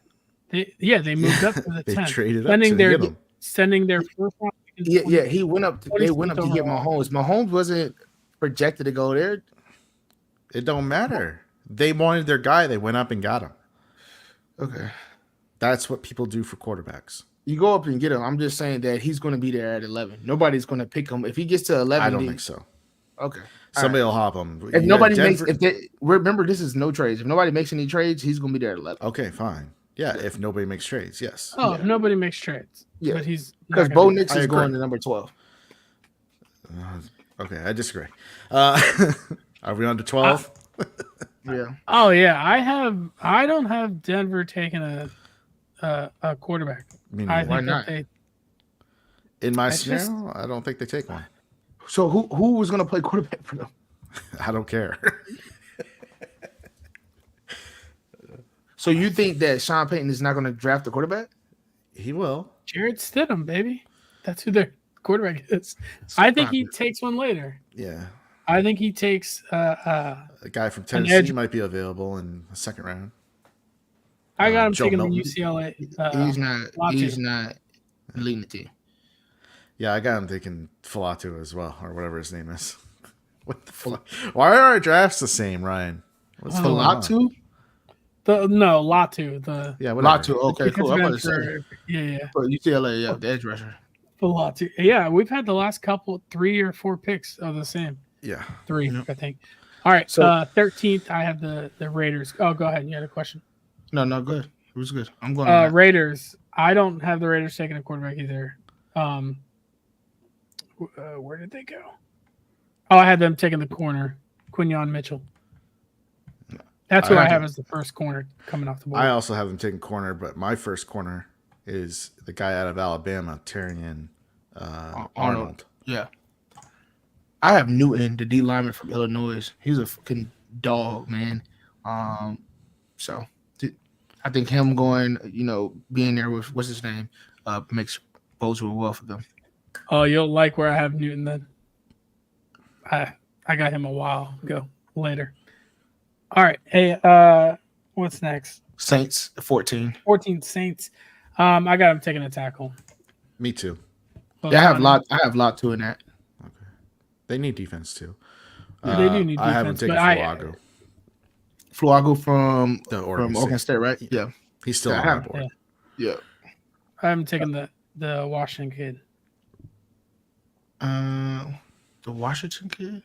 S3: They moved up to the 10th.
S2: They traded up to get him.
S3: Sending their first round.
S1: Yeah, he went up. They went up to get
S3: overall.
S1: Mahomes. Mahomes wasn't projected to go there.
S2: It don't matter. They wanted their guy. They went up and got him.
S1: Okay.
S2: That's what people do for quarterbacks.
S1: You go up and get him. I'm just saying that he's going to be there at 11. Nobody's going to pick him. If he gets to 11,
S2: I don't think so.
S1: Okay.
S2: Somebody will hop him.
S1: If
S2: You
S1: nobody
S2: got
S1: makes,
S2: Denver-
S1: remember, this is no trades. If nobody makes any trades, he's going to be there at 11.
S2: Okay, fine. Yeah, if nobody makes trades, yes.
S3: Oh, if nobody makes trades.
S1: Yeah.
S3: But he's
S1: Because
S3: not
S1: Bo
S3: gonna be-
S1: Nix
S2: I
S1: is
S2: agree.
S1: going to number 12.
S2: Okay, I disagree. Are we on to 12?
S1: Yeah.
S3: Oh yeah, I don't have Denver taking a quarterback. I
S2: Why
S3: think
S1: not?
S3: that they
S2: In my
S3: just-
S2: scenario, I don't think they take one.
S1: So who was going to play quarterback for them?
S2: I don't care.
S1: So you think that Sean Payton is not going to draft a quarterback?
S2: He will.
S3: Jared Stidham, baby. That's who their quarterback is. I think he takes one later.
S2: Yeah.
S3: I think he takes
S2: A guy from
S3: edge.
S2: Tennessee might be available in the second round.
S3: I got him
S2: Joe
S3: taking
S2: Milton.
S3: the UCLA.
S1: He's not.
S3: Latu.
S1: He's not leading the team.
S2: Yeah, I got him taking Falatu as well, or whatever his name is. What the fuck? Why are our drafts the same, Ryan? What's going on?
S1: Falatu?
S3: Latu. The
S2: Yeah, whatever.
S1: Latu. Okay, cool. I'm about to say.
S3: yeah.
S1: For UCLA, yeah, the edge rusher.
S3: Latu. Yeah, we've had the last couple 3 or 4 picks of the same.
S2: Yeah.
S3: 3,
S1: Yeah.
S3: I think. All right.
S1: So-
S3: 13th, I have the Raiders. Oh, go ahead. You had a question.
S1: No, good. It was good. I'm going. On that.
S3: Raiders. I don't have the Raiders taking a quarterback either. Where did they go? Oh, I had them taking the corner, Quinyon Mitchell. That's who I have as the first corner coming off the board.
S2: I also have them taking corner, but my first corner is the guy out of Alabama, Terrion Arnold.
S1: Yeah. I have Newton, the D lineman from Illinois. He's a fucking dog, man. So I think him going, being there with what's his name, makes bodes real well for them.
S3: Oh, you'll like where I have Newton then. I got him a while ago. Later. All right. Hey, what's next?
S1: Saints 14.
S3: 14 Saints. I got him taking a tackle.
S2: Me too.
S1: Yeah, I have lot to in that.
S2: Okay. They need defense too.
S3: They do need
S2: I have them
S3: defense,
S2: taking
S3: but
S2: Fuago.
S1: Fluago from
S2: Oregon
S1: Oregon State, right? Yeah.
S2: He's still
S1: Yeah,
S2: on
S1: I
S2: my
S1: have-
S2: board.
S1: Yeah.
S3: I haven't taken the Washington kid.
S1: The Washington kid?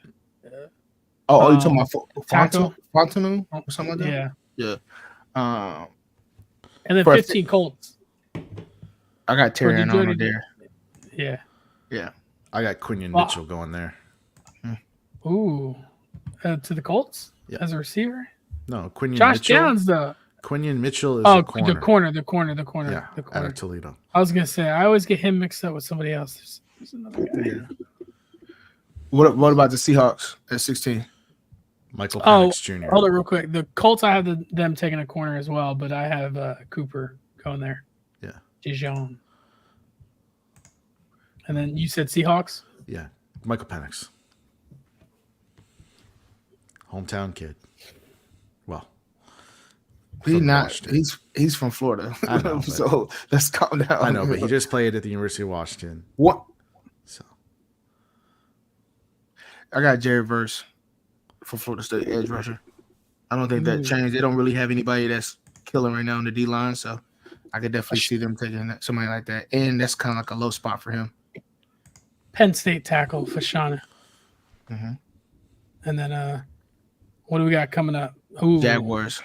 S1: Oh, you talking about
S3: tackle?
S1: Fontenot or something like that?
S3: Yeah.
S1: Yeah.
S3: And then
S1: For a
S3: 15 Colts.
S1: I got Terry
S3: did you
S1: on
S3: already
S1: there.
S3: Yeah.
S1: Yeah.
S2: I got Quinyon
S3: Well,
S2: Mitchell going there.
S3: Ooh. To the Colts
S2: Yeah.
S3: as a receiver?
S2: No, Quinyon
S3: Josh
S2: Mitchell.
S3: Downs, though.
S2: Quinyon Mitchell is
S3: Oh,
S2: a corner.
S3: the corner.
S2: Yeah,
S3: The
S2: out
S3: corner.
S2: of Toledo.
S3: I was going to say, I always get him mixed up with somebody else. There's another guy.
S1: Yeah. What about the Seahawks at 16?
S2: Michael
S3: Oh,
S2: Penix Jr.
S3: hold it real quick. The Colts, I have them taking a corner as well, but I have Cooper going there.
S2: Yeah.
S3: Dijon. And then you said Seahawks?
S2: Yeah, Michael Penix. Hometown kid. Well,
S1: He's
S2: from
S1: not.
S2: Washington.
S1: He's from Florida.
S2: I know, but-
S1: So let's calm down.
S2: I know, but he just played at the University of Washington.
S1: What?
S2: So
S1: I got Jared Verse for Florida State edge rusher. I don't think that
S3: Ooh.
S1: changed. They don't really have anybody that's killing right now in the D line, so I could definitely see them taking somebody like that. And that's kind of like a low spot for him.
S3: Penn State tackle, Fashana.
S1: Mhm.
S3: And then what do we got coming up? Ooh,
S1: Jaguars.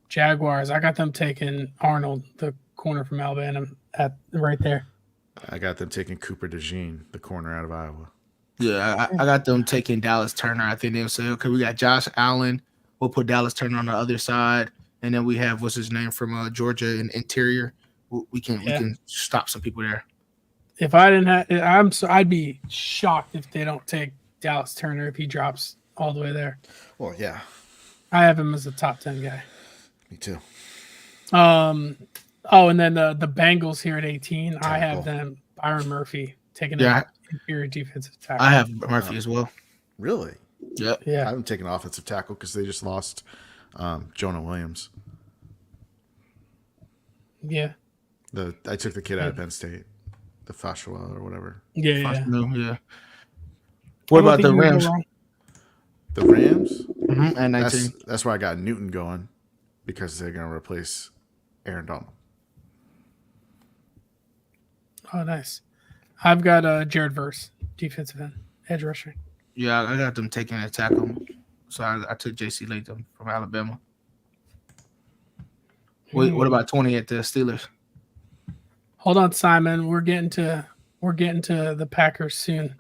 S3: Jaguars. I got them taking Arnold, the corner from Alabama, at right there.
S2: I got them taking Cooper DeJean, the corner out of Iowa.
S1: Yeah, I got them taking Dallas Turner. I think they'll say, okay, we got Josh Allen. We'll put Dallas Turner on the other side, and then we have what's his name from Georgia in interior. We
S3: Yeah.
S1: can stop some people there.
S3: If I didn't have, I'd be shocked if they don't take Dallas Turner if he drops all the way there.
S2: Well, yeah,
S3: I have him as a top 10 guy.
S2: me too.
S3: Oh, and then the Bengals here at 18, I
S2: Tackle.
S3: have them Byron Murphy taking
S1: Yeah.
S3: an inferior defensive tackle.
S1: I have Murphy as well.
S2: Really?
S1: Yep.
S2: I
S3: Yeah,
S2: haven't taken offensive tackle because they just lost Jonah Williams.
S3: yeah,
S2: I took the kid out of Penn State, the Fashua or whatever.
S3: yeah.
S1: Yeah.
S3: I
S1: What
S3: don't
S1: about
S3: think
S1: the
S3: you would go
S1: Rams?
S3: wrong.
S2: The Rams.
S1: And 19.
S2: That's where I got Newton going because they're going to replace Aaron Donald.
S3: Oh, nice. I've got Jared Verse, defensive end, edge rusher.
S1: Yeah, I got them taking a tackle. So I took J.C. Latham from Alabama. What about 20 at the Steelers?
S3: Hold on, Simon. We're getting to the Packers soon.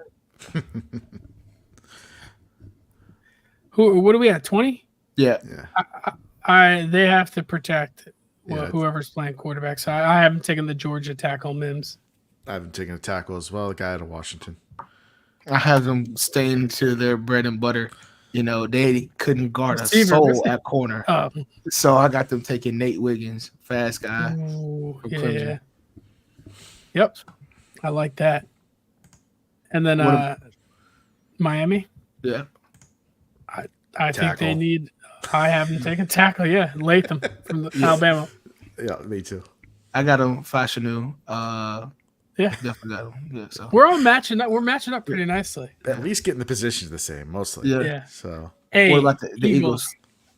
S3: What are we at? 20?
S1: Yeah.
S3: They have to protect
S2: Yeah.
S3: whoever's playing quarterback. So I haven't taken the Georgia tackle Mims.
S2: I haven't taken a tackle as well. The guy out of Washington.
S1: I have them staying to their bread and butter. You know, they couldn't guard a
S3: Receiver,
S1: soul
S3: receiver.
S1: at corner.
S3: Oh,
S1: So I got them taking Nate Wiggins, fast guy.
S3: ooh,
S1: from
S3: yeah.
S1: Clemson.
S3: Yep. I like that. And then
S1: What
S3: Miami.
S1: Yeah.
S3: I think
S2: Tackle.
S3: they need. I have them taking tackle. Yeah, Latham from Alabama.
S2: Yeah, me too.
S1: I got them Fashanu.
S3: Yeah,
S1: Definitely got them. Yeah. So
S3: we're all matching up. We're matching up pretty nicely.
S2: At least getting the positions the same, mostly.
S1: yeah.
S3: Yeah.
S2: So
S3: Hey,
S1: What about the Eagles?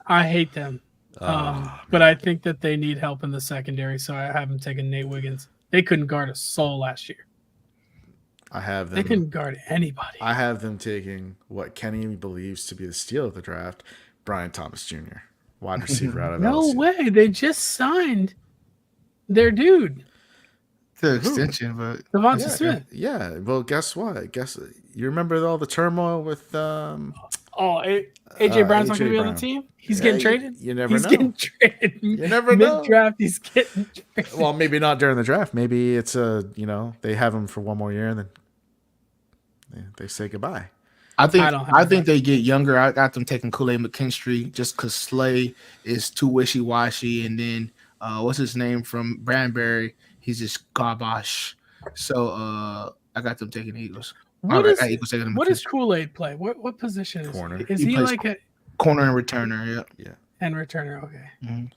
S3: I hate them.
S2: Oh,
S3: But I think that they need help in the secondary, so I have them taking Nate Wiggins. They couldn't guard a soul last year.
S2: I have
S3: They
S2: them.
S3: couldn't guard anybody.
S2: I have them taking what Kenny believes to be the steal of the draft, Brian Thomas Jr., wide receiver out of
S3: No
S2: LSU.
S3: way. They just signed their dude,
S1: The extension, but
S3: Devonta
S2: Yeah,
S3: Smith.
S2: yeah. Well, guess what? You remember all the turmoil with
S3: Oh, AJ Brown's not
S2: A.J.
S3: going to be on
S2: Brown.
S3: the team? He's
S2: Yeah,
S3: getting traded?
S2: You never
S3: He's
S2: know.
S3: getting traded.
S2: You never know.
S3: Mid-draft, he's getting traded.
S2: Well, maybe not during the draft. Maybe it's they have him for one more year and then they say goodbye.
S1: I think
S3: I don't have
S1: I think they get younger. I got them taking Kool-Aid McKinstry just because Slay is too wishy-washy, and then what's his name from Branbury? He's just garbage. So I got them taking the Eagles.
S3: What
S1: I
S3: is
S1: got Eagles taking them
S3: what does
S1: McKinstry.
S3: Kool-Aid play? What position is
S2: Corner.
S3: Is
S1: He
S3: he
S1: plays
S3: like a
S1: corner and returner? Yeah.
S3: and returner? Okay.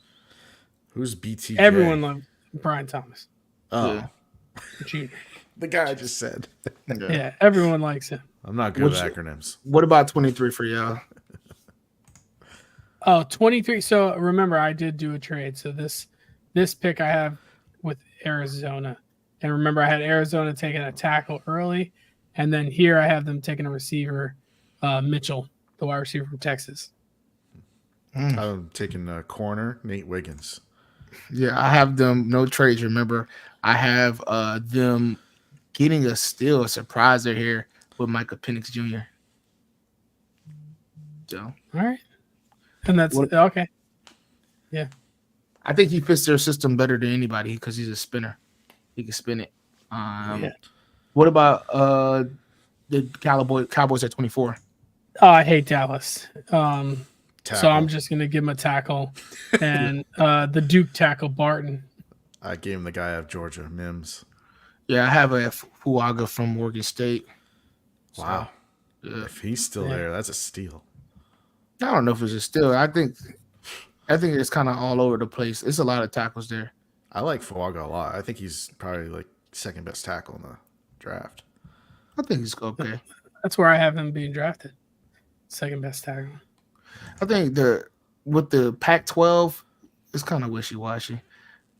S2: Who's BTJ?
S3: Everyone loves Brian Thomas
S2: Oh,
S1: Yeah.
S3: Jr.
S2: the guy I just said.
S3: Yeah, everyone likes him.
S2: I'm not good
S1: What's
S2: at
S1: your-
S2: acronyms.
S1: What about 23 for y'all?
S3: Oh, 23. So remember, I did do a trade. So this pick I have with Arizona. And remember, I had Arizona taking a tackle early. And then here I have them taking a receiver, Mitchell, the wide receiver from Texas.
S2: I'm taking a corner, Nate Wiggins.
S1: Yeah, I have them no trades. Remember, I have them getting a steal, a surpriser here with Michael Penix Jr. So
S3: All right. And that's
S1: What-
S3: okay.
S1: I think he fits their system better than anybody because he's a spinner. He can spin it.
S3: Yeah.
S1: What about the Cowboys at 24?
S3: Oh, I hate Dallas. So
S2: Tackle.
S3: I'm just going to give him a tackle. And the Duke tackle, Barton.
S2: I gave him the guy out of Georgia, Mims.
S1: Yeah, I have a Fuaga from Morgan State.
S2: Wow.
S1: Yeah.
S2: If he's still
S3: Yeah.
S2: there, that's a steal.
S1: I don't know if it's a steal. I think it's kind of all over the place. It's a lot of tackles there.
S2: I like Fuaga a lot. I think he's probably like second best tackle in the draft.
S1: I think he's okay.
S3: That's where I have him being drafted. Second best tackle.
S1: I think with the Pac-12, it's kind of wishy-washy.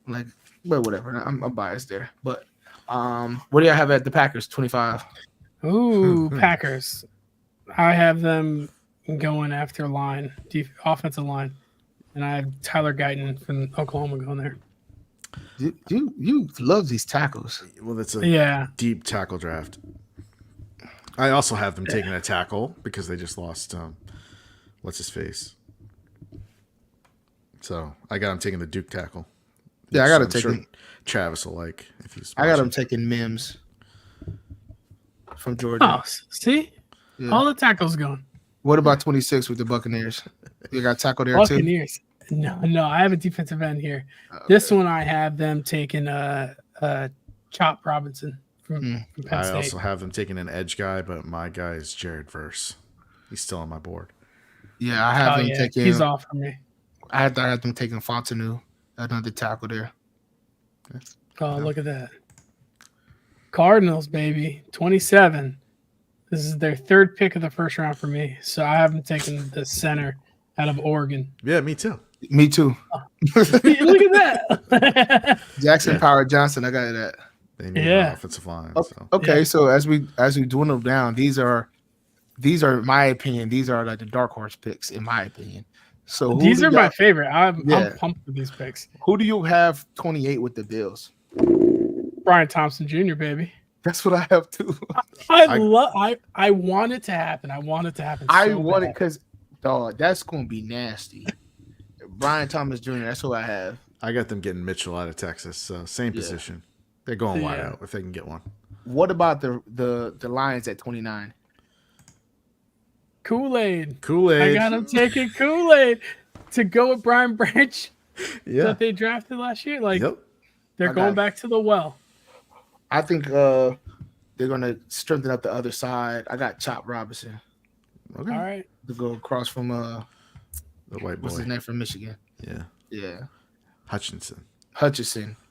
S1: Like, but whatever. I'm biased there. But what do y'all have at the Packers? 25.
S3: Ooh, Packers. I have them going after line, offensive line. And I have Tyler Guyton from Oklahoma going there.
S1: You love these tackles.
S2: Well, that's a
S3: Yeah.
S2: deep tackle draft. I also have them taking a tackle because they just lost. What's his face? So I got him taking the Duke tackle.
S1: Yeah, I got to
S2: I'm
S1: take
S2: sure
S1: him.
S2: Travis will like if he's.
S1: I got him
S2: watching.
S1: taking Mims from Georgia.
S3: Oh, see,
S1: Yeah.
S3: all the tackles going.
S1: What about 26 with the Buccaneers? You got tackle there too?
S3: Buccaneers. No, I have a defensive end here.
S1: Okay.
S3: This one I have them taking Chop Robinson from Penn
S2: I
S3: State.
S2: also have them taking an edge guy, but my guy is Jared Verse. He's still on my board.
S1: Yeah, I have them taking.
S3: He's off for me.
S1: I had them taking Fontenot, another tackle there.
S3: Oh, look at that. Cardinals, baby. 27. This is their third pick of the first round for me. So I have them taking the center out of Oregon.
S2: Yeah, me too.
S1: Me too.
S3: Look at that.
S1: Jackson Power Johnson, I got that.
S2: They need an offensive line. So.
S1: Okay, so as we dwindle down, these are my opinion. These are like the dark horse picks, in my opinion. So
S3: these are my favorite. I'm
S1: Yeah.
S3: pumped with these picks.
S1: Who do you have 28 with the Bills?
S3: Brian Thompson Jr., baby.
S1: That's what I have too.
S3: I want it to happen. I want it to happen.
S1: I want it because, dog, that's going to be nasty. Brian Thomas Jr., that's who I have.
S2: I got them getting Mitchell out of Texas. So same position. They're going wide out if they can get one.
S1: What about the Lions at 29?
S3: Kool-Aid.
S2: Kool-Aid.
S3: I got him taking Kool-Aid to go with Brian Branch that they drafted last year. Like, they're going back to the well.
S1: I think they're going to strengthen up the other side. I got Chop Robinson.
S3: Okay. All right.
S1: To go across from
S2: the white boy.
S1: What's his name from Michigan?
S2: Yeah. Hutchinson.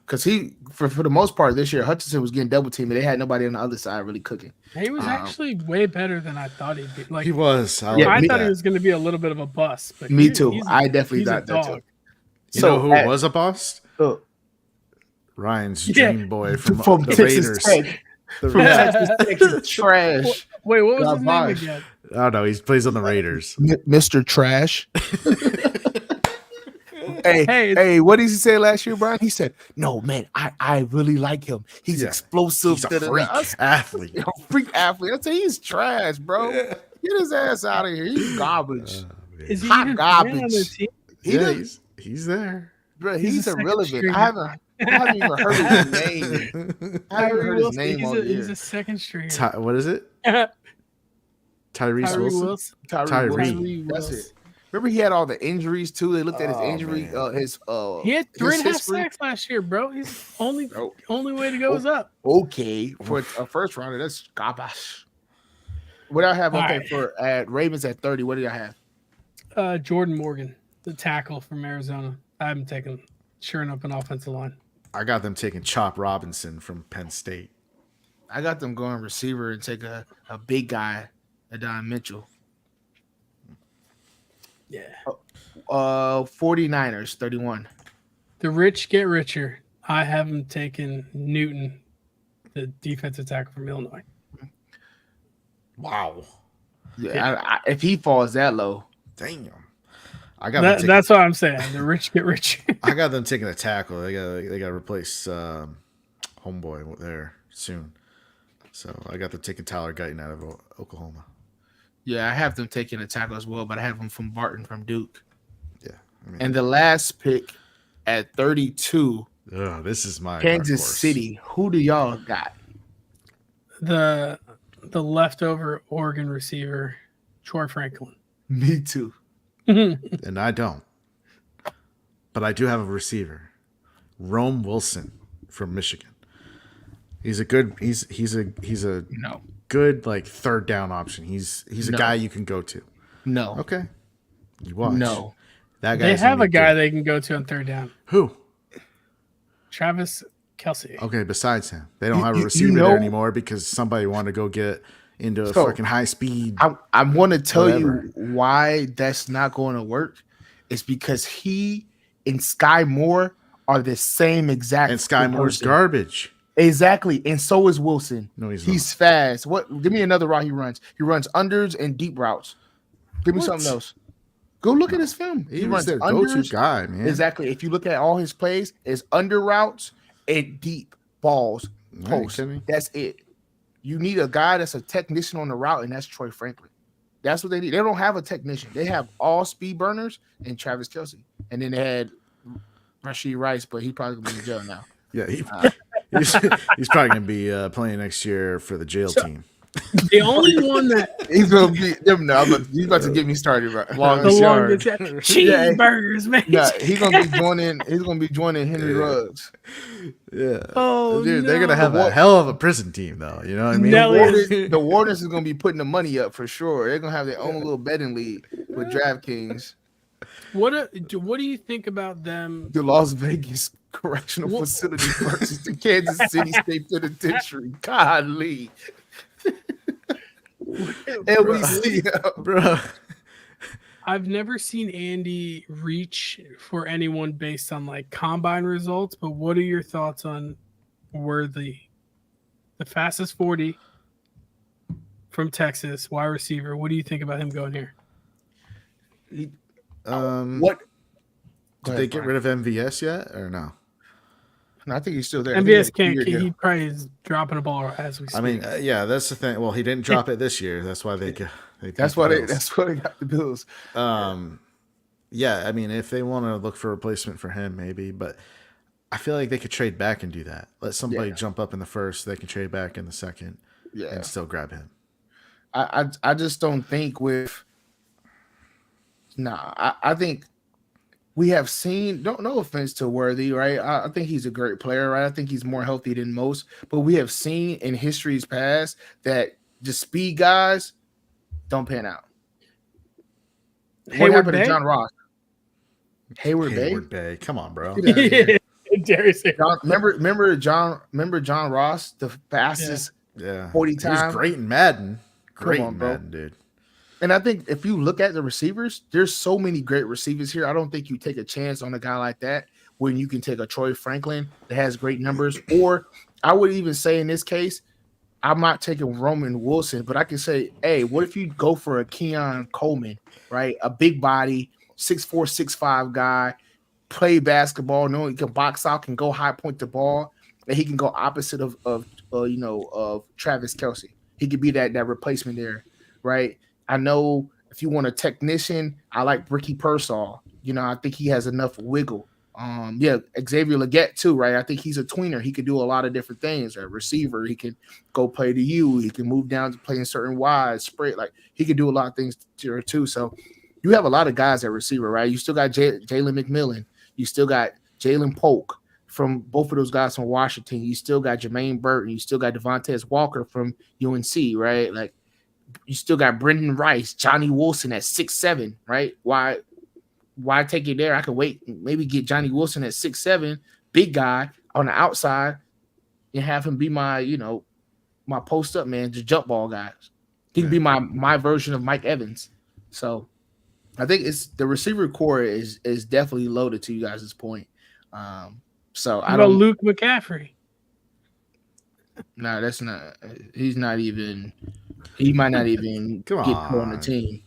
S2: Because he, for the most part this year, Hutchinson was getting double teamed, and they had nobody on the other side really cooking.
S3: He was actually way better than I thought he'd be. Like,
S2: he was.
S3: I thought he was going to be a little bit of a bust. But
S1: me too. I definitely thought that too.
S2: You know who was a bust? Ryan's dream boy from the Raiders.
S1: Texas Trash.
S3: Wait, what was his name again?
S2: Oh no, he plays on the Raiders.
S1: Mr. Trash. Hey, what did he say last year, Brian? He said, "No, man, I really like him. He's explosive.
S2: He's a freak athlete.
S1: Freak athlete. I say he's trash, bro. Get his ass out of here. He's garbage.
S3: Is he
S1: hot garbage?
S2: He's there,
S1: bro. He's irrelevant. I haven't even heard his name. I haven't heard his name all year.
S3: He's a second stringer.
S2: What is it? Tyrese Wilson.
S1: Tyree. That's it. Remember, he had all the injuries too. They looked at his injury.
S3: He had 3.5 sacks last year, bro. He's only way to go is up.
S1: Okay, for a first rounder, that's garbage. What I have for at Ravens at 30? What do I
S3: have? Jordan Morgan, the tackle from Arizona. I haven't taken sure enough an offensive line.
S2: I got them taking Chop Robinson from Penn State.
S1: I got them going receiver and take a big guy, Adon Mitchell.
S3: Yeah.
S1: 49ers, 31.
S3: The rich get richer. I have them taking Newton, the defensive tackle from Illinois.
S2: Wow.
S1: Yeah. If he falls that low,
S2: damn. I got
S3: that's what I'm saying. The rich get richer.
S2: I got them taking a tackle. They got to replace homeboy there soon. So I got them taking Tyler Guyton out of Oklahoma.
S1: Yeah, I have them taking a tackle as well, but I have them from Barton from Duke.
S2: Yeah.
S1: And the last pick at 32.
S2: This is my
S1: Kansas City. Who do y'all got?
S3: The leftover Oregon receiver, Troy Franklin.
S1: Me too.
S2: And I don't. But I do have a receiver. Rome Wilson from Michigan. He's a good good like third down option. He's a guy you can go to.
S1: No.
S2: Okay. You watch.
S1: No.
S3: That guy. They have a guy they can go to on third down.
S2: Who?
S3: Travis Kelce.
S2: Okay, besides him. They don't have a receiver there anymore because somebody wanted to go get into a fucking high speed.
S1: I want to tell you why that's not going to work. It's because he and Sky Moore are the same exact.
S2: And Sky Moore's garbage.
S1: Exactly, and so is Wilson.
S2: No, he's
S1: not. Fast. What? Give me another route he runs. He runs unders and deep routes. Give me something else. Go look at his film.
S2: He runs their go-to guy, man.
S1: Exactly. If you look at all his plays, it's under routes and deep balls. Post. That's it. You need a guy that's a technician on the route, and that's Troy Franklin. That's what they need. They don't have a technician. They have all speed burners and Travis Kelce. And then they had Rashee Rice, but he probably gonna be in jail now.
S2: Yeah, he's probably going to be playing next year for the jail team.
S3: The only one that
S1: He's gonna be. No, he's about to get me started. Right?
S3: the
S2: Longest yard.
S3: cheeseburgers, man.
S1: No, he's gonna be joining. He's gonna be joining Henry Ruggs.
S2: Yeah.
S3: Oh,
S2: Dude, they're
S3: no.
S2: going to have a hell of a prison team, though. You know what I mean?
S3: Nelly.
S1: The Wardens is gonna be putting the money up for sure. They're gonna have their own little betting league with DraftKings.
S3: What do you think about them?
S1: The Las Vegas Correctional Facility versus the Kansas City State Penitentiary. Godly. And we see,
S2: Bro.
S3: I've never seen Andy reach for anyone based on like combine results, but what are your thoughts on Worthy, the fastest 40 from Texas, wide receiver? What do you think about him going here?
S1: what?
S2: Did they get rid of MVS yet or no?
S1: No, I think he's still there.
S3: MVS can't. He probably is dropping a ball as we speak.
S2: I mean, yeah, that's the thing. Well, he didn't drop it this year. That's why they
S1: That's why they got the Bills.
S2: Yeah, I mean, if they want to look for a replacement for him, maybe, but I feel like they could trade back and do that. Let somebody jump up in the first, they can trade back in the second, and still grab him.
S1: I just don't think with. Nah, I think we have seen. No offense to Worthy, right? I think he's a great player, right? I think he's more healthy than most, but we have seen in history's past that the speed guys don't pan out. What happened to John Ross? Hayward Bay.
S2: Come on, bro.
S1: Remember John Ross, the fastest 40 times.
S2: He was great in Madden. Madden, dude.
S1: And I think if you look at the receivers, there's so many great receivers here. I don't think you take a chance on a guy like that when you can take a Troy Franklin that has great numbers. Or I would even say in this case, I'm not taking Roman Wilson, but I can say, hey, what if you go for a Keon Coleman, right? A big body, 6'4", 6'5" guy, play basketball, know he can box out, can go high point the ball, and he can go opposite of Travis Kelce. He could be that replacement there, right? I know if you want a technician, I like Ricky Pearsall. I think he has enough wiggle. Xavier Legette too, right? I think he's a tweener. He could do a lot of different things. A receiver, he can go play to you. He can move down to play in certain wides, spread. Like he could do a lot of things too. So you have a lot of guys at receiver, right? You still got Jalen McMillan. You still got Jalen Polk from both of those guys from Washington. You still got Jermaine Burton. You still got Devontae Walker from UNC, right? Like you still got Brendan Rice, Johnny Wilson at 6'7", right? Why take it there? I could wait and maybe get Johnny Wilson at 6'7", big guy on the outside, and have him be my post up man, the jump ball guys. He can be my version of Mike Evans. So I think it's the receiver core is definitely loaded to you guys' point. So I don't.
S3: Luke McCaffrey.
S1: No, that's not. He's not even. He might not even get put on the team.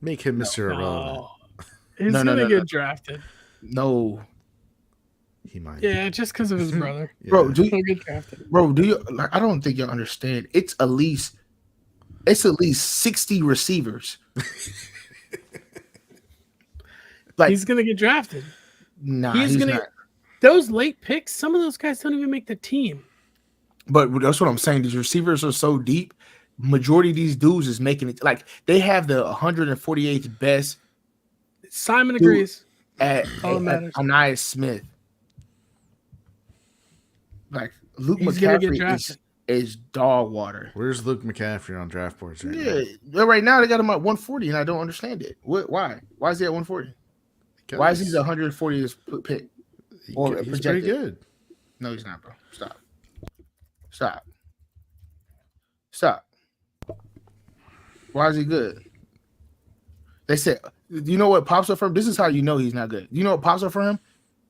S2: Make him Mr. Irrelevant.
S3: He's gonna get drafted.
S1: No,
S3: he might. Yeah, just because of his brother.
S1: Bro, he'll get drafted. Bro, do you? Like, I don't think you understand. It's at least 60 receivers.
S3: Like he's gonna get drafted.
S1: Nah, he's gonna. Not.
S3: Those late picks, some of those guys don't even make the team.
S1: But that's what I'm saying. These receivers are so deep. Majority of these dudes is making it. Like they have the 148th best.
S3: Simon agrees.
S1: At Anais Smith. Like Luke McCaffrey is dog water.
S2: Where's Luke McCaffrey on draft boards right
S1: now? Right now they got him at 140, and I don't understand it. Why? Why is he at 140? Because why is he the 140th pick?
S2: He's pretty good.
S1: No, he's not, bro. Stop. Why is he good? They said, you know what pops up for him? This is how you know he's not good. You know what pops up for him?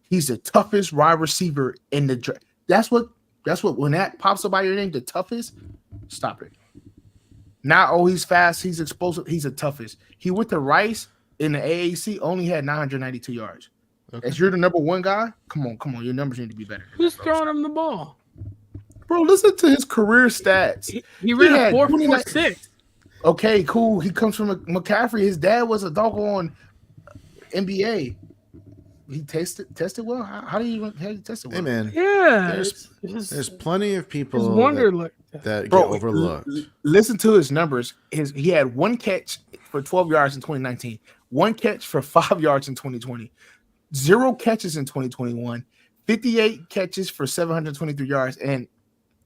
S1: He's the toughest wide receiver in the draft. That's what when that pops up by your name, the toughest, stop it. Not, he's fast, he's explosive, he's the toughest. He went to Rice in the AAC, only had 992 yards. Okay. As you're the number one guy, come on, your numbers need to be better.
S3: Who's throwing him the ball?
S1: Bro, listen to his career stats.
S3: He ran a
S1: had
S3: 4.46.
S1: Okay, cool. He comes from McCaffrey. His dad was a doggone NBA. He tested well. How do you test it well?
S2: Hey man,
S3: Yeah,
S2: there's plenty of people that
S1: Bro,
S2: get overlooked.
S1: Listen to his numbers. He had 1 catch for 12 yards in 2019, 1 catch for 5 yards in 2020, 0 catches in 2021, 58 catches for 723 yards, and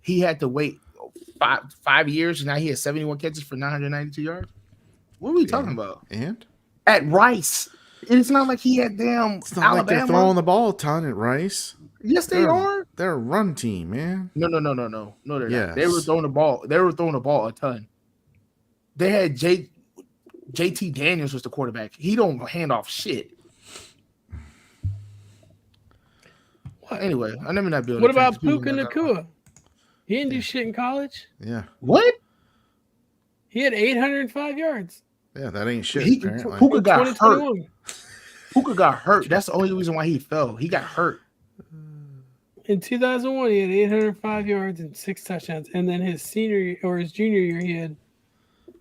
S1: he had to wait 5 years, and now he has 71 catches for 992 yards. What are we talking about?
S2: And
S1: at Rice, it's not like he had damn
S2: it's not
S1: Alabama.
S2: like they're throwing the ball a ton at Rice.
S1: Yes, they are.
S2: They're a run team, man.
S1: No, they're not. They were throwing the ball. They were throwing the ball a ton. They had JT Daniels was the quarterback. He don't hand off shit. Well, anyway, I never not building.
S3: What about Puka Nacua? He didn't do shit in college.
S2: Yeah.
S1: What?
S3: He had 805 yards.
S2: Yeah, that ain't shit.
S1: Puka got hurt. Puka got hurt. That's the only reason why he fell. He got hurt.
S3: In 2001, he had 805 yards and 6 touchdowns. And then his junior year,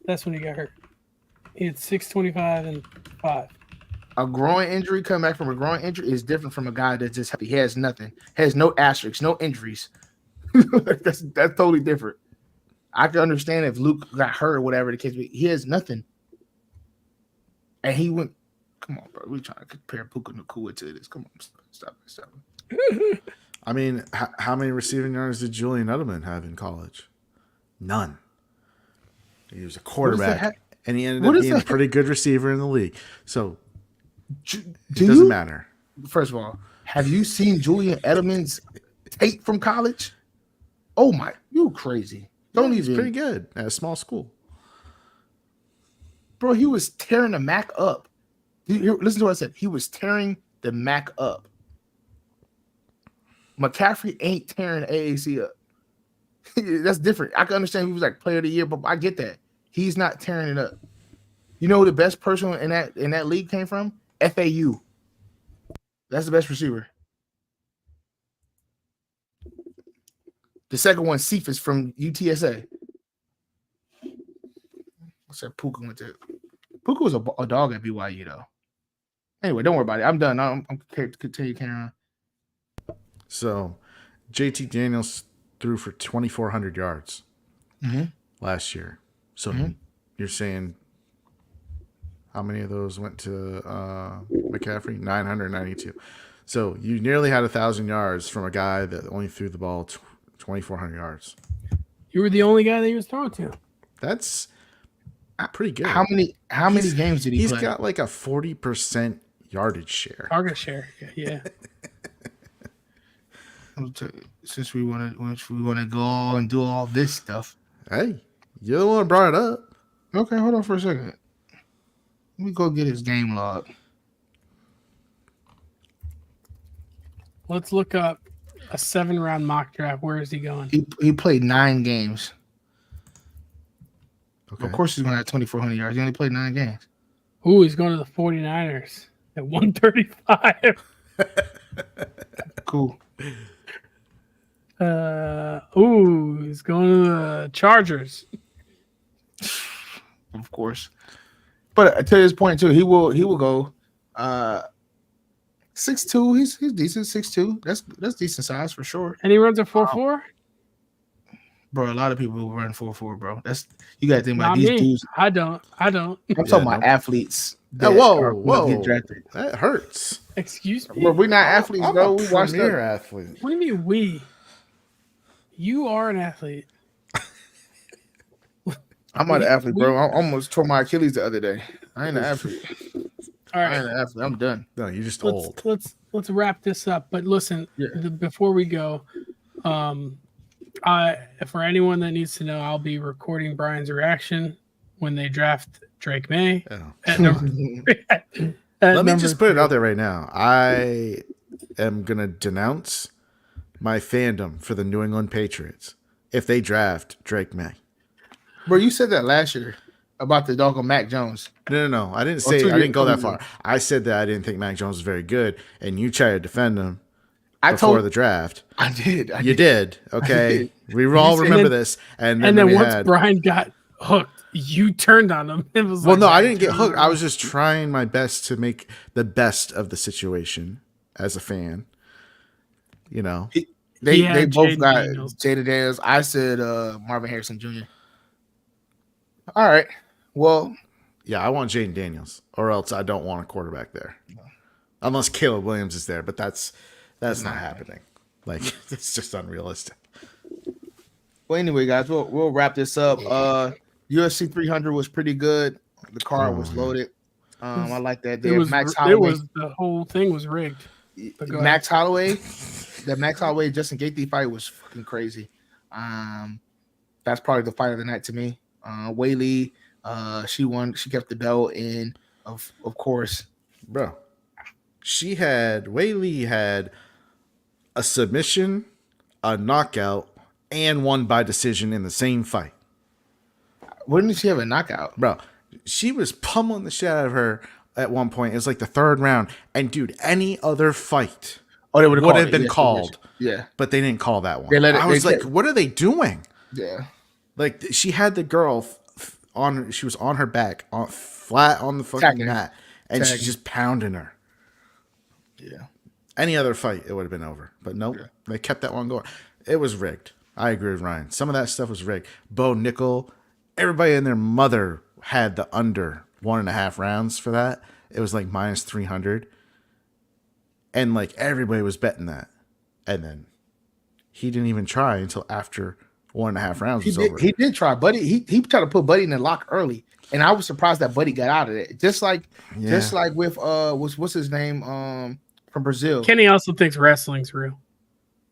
S3: that's when he got hurt. He had 625 and 5.
S1: A groin injury, coming back from a groin injury is different from a guy that just he has nothing, has no asterisks, no injuries. that's totally different. I can understand if Luke got hurt or whatever the case, but he has nothing. And he went, come on, bro. We're trying to compare Puka Nacua to this. Come on, stop.
S2: I mean, how many receiving yards did Julian Edelman have in college? None. He was a quarterback, and he ended up being a pretty good receiver in the league. So it doesn't matter.
S1: First of all, have you seen Julian Edelman's tape from college? Oh my, you crazy.
S2: He's pretty good at a small school.
S1: Bro, he was tearing the MAC up. Listen to what I said. He was tearing the MAC up. McCaffrey ain't tearing the AAC up. That's different. I can understand he was like player of the year, but I get that. He's not tearing it up. You know who the best person in that league came from? FAU. That's the best receiver. The second one, Cephas from UTSA. I said Puka went to. Puka was a dog at BYU though. Anyway, don't worry about it. I'm done. I'm continue carrying on.
S2: So, JT Daniels threw for 2,400 yards last year. So you're saying how many of those went to McCaffrey? 992. So you nearly had 1,000 yards from a guy that only threw the ball 2,400 yards.
S3: You were the only guy that he was throwing to.
S2: That's pretty good.
S1: How many games did he play?
S2: He's got like a 40% yardage share.
S3: Target share, yeah.
S1: Since we want to go and do all this stuff.
S2: Hey, you're the one who brought it up.
S1: Okay, hold on for a second. Let me go get his game log.
S3: Let's look up a 7-round mock draft. Where is he going?
S1: He played 9 games.
S2: Okay.
S1: Of course he's going to have 2,400 yards. He only played 9 games.
S3: Ooh, he's going to the 49ers at 135.
S1: Cool.
S3: He's going to the Chargers.
S1: Of course. But to his point too, he will go 6'2". He's decent, 6'2". That's decent size for sure.
S3: And he runs a 4.4?
S1: Bro, a lot of people run 4.4, bro. You gotta think about these dudes.
S3: I don't.
S1: I'm talking about athletes.
S2: Whoa.
S1: Get drafted.
S2: That hurts.
S3: Excuse me?
S1: Bro, we're not athletes, bro. We watch that.
S2: Athlete.
S3: What do you mean we? You are an athlete.
S1: I'm not an athlete, bro. I almost tore my Achilles the other day. I ain't an athlete.
S3: All right.
S1: I ain't an athlete. I'm done.
S2: No, you're just old.
S3: Let's wrap this up. But listen, before we go, for anyone that needs to know, I'll be recording Brian's reaction when they draft Drake May. At number 3.
S2: Let me just put it out there right now. I am going to denounce my fandom for the New England Patriots if they draft Drake May.
S1: Bro, you said that last year about the dog on Mac Jones.
S2: No. I didn't say I didn't go that far. I said that I didn't think Mac Jones was very good, and you tried to defend him. before the draft.
S1: I did.
S2: You did. Okay.
S1: did.
S2: We all remember this. And then
S3: once Brian got hooked, you turned on him. It was
S2: no, I didn't get hooked. I was just trying my best to make the best of the situation as a fan. You know,
S1: they both got Jaden Daniels. I said Marvin Harrison Jr. All right. Well,
S2: yeah, I want Jaden Daniels, or else I don't want a quarterback there, unless Caleb Williams is there. But that's not happening. Like, it's just unrealistic.
S1: Well, anyway, guys, we'll wrap this up. UFC 300 was pretty good. The card was loaded. I like that.
S3: The whole thing was rigged.
S1: Max Holloway, the Max Holloway Justin Gaethje fight was fucking crazy. That's probably the fight of the night to me. Weili, she won. She kept the belt, and of course,
S2: bro, Weili had a submission, a knockout, and won by decision in the same fight.
S1: Wouldn't she have a knockout?
S2: Bro, she was pummeling the shit out of her at one point. It was like the third round. And, dude, any other fight would have been called.
S1: Yeah.
S2: But they didn't call that one. I was like, what are they doing?
S1: Yeah.
S2: Like, she had the girl she was on her back, flat on the fucking mat. And she's just pounding her.
S1: Yeah.
S2: Any other fight, it would have been over. But nope, they kept that one going. It was rigged. I agree with Ryan. Some of that stuff was rigged. Bo Nickel, everybody and their mother had the under 1.5 rounds for that. It was like minus 300. And like everybody was betting that. And then he didn't even try until after 1.5 rounds was over.
S1: He did try, Buddy. He tried to put Buddy in the lock early. And I was surprised that Buddy got out of it. Just like with what's his name from Brazil.
S3: Kenny also thinks wrestling's real.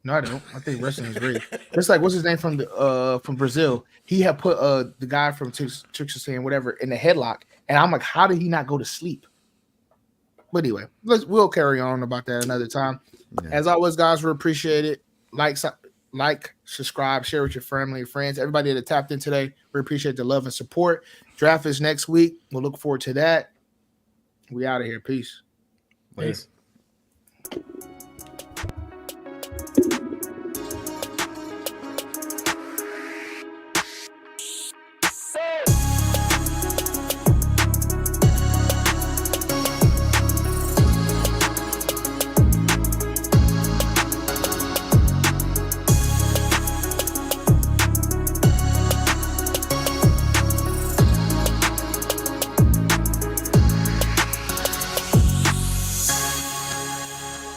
S1: No, I don't. I think wrestling is real. Just like what's his name from Brazil. He had put the guy from Turkmenistan, whatever, in the headlock, and I'm like, how did he not go to sleep? But anyway, we'll carry on about that another time. Yeah. As always, guys, we appreciate it. Like, subscribe, share with your family and friends. Everybody that tapped in today, we appreciate the love and support. Draft is next week. We'll look forward to that. We out of here. Peace.
S3: Peace.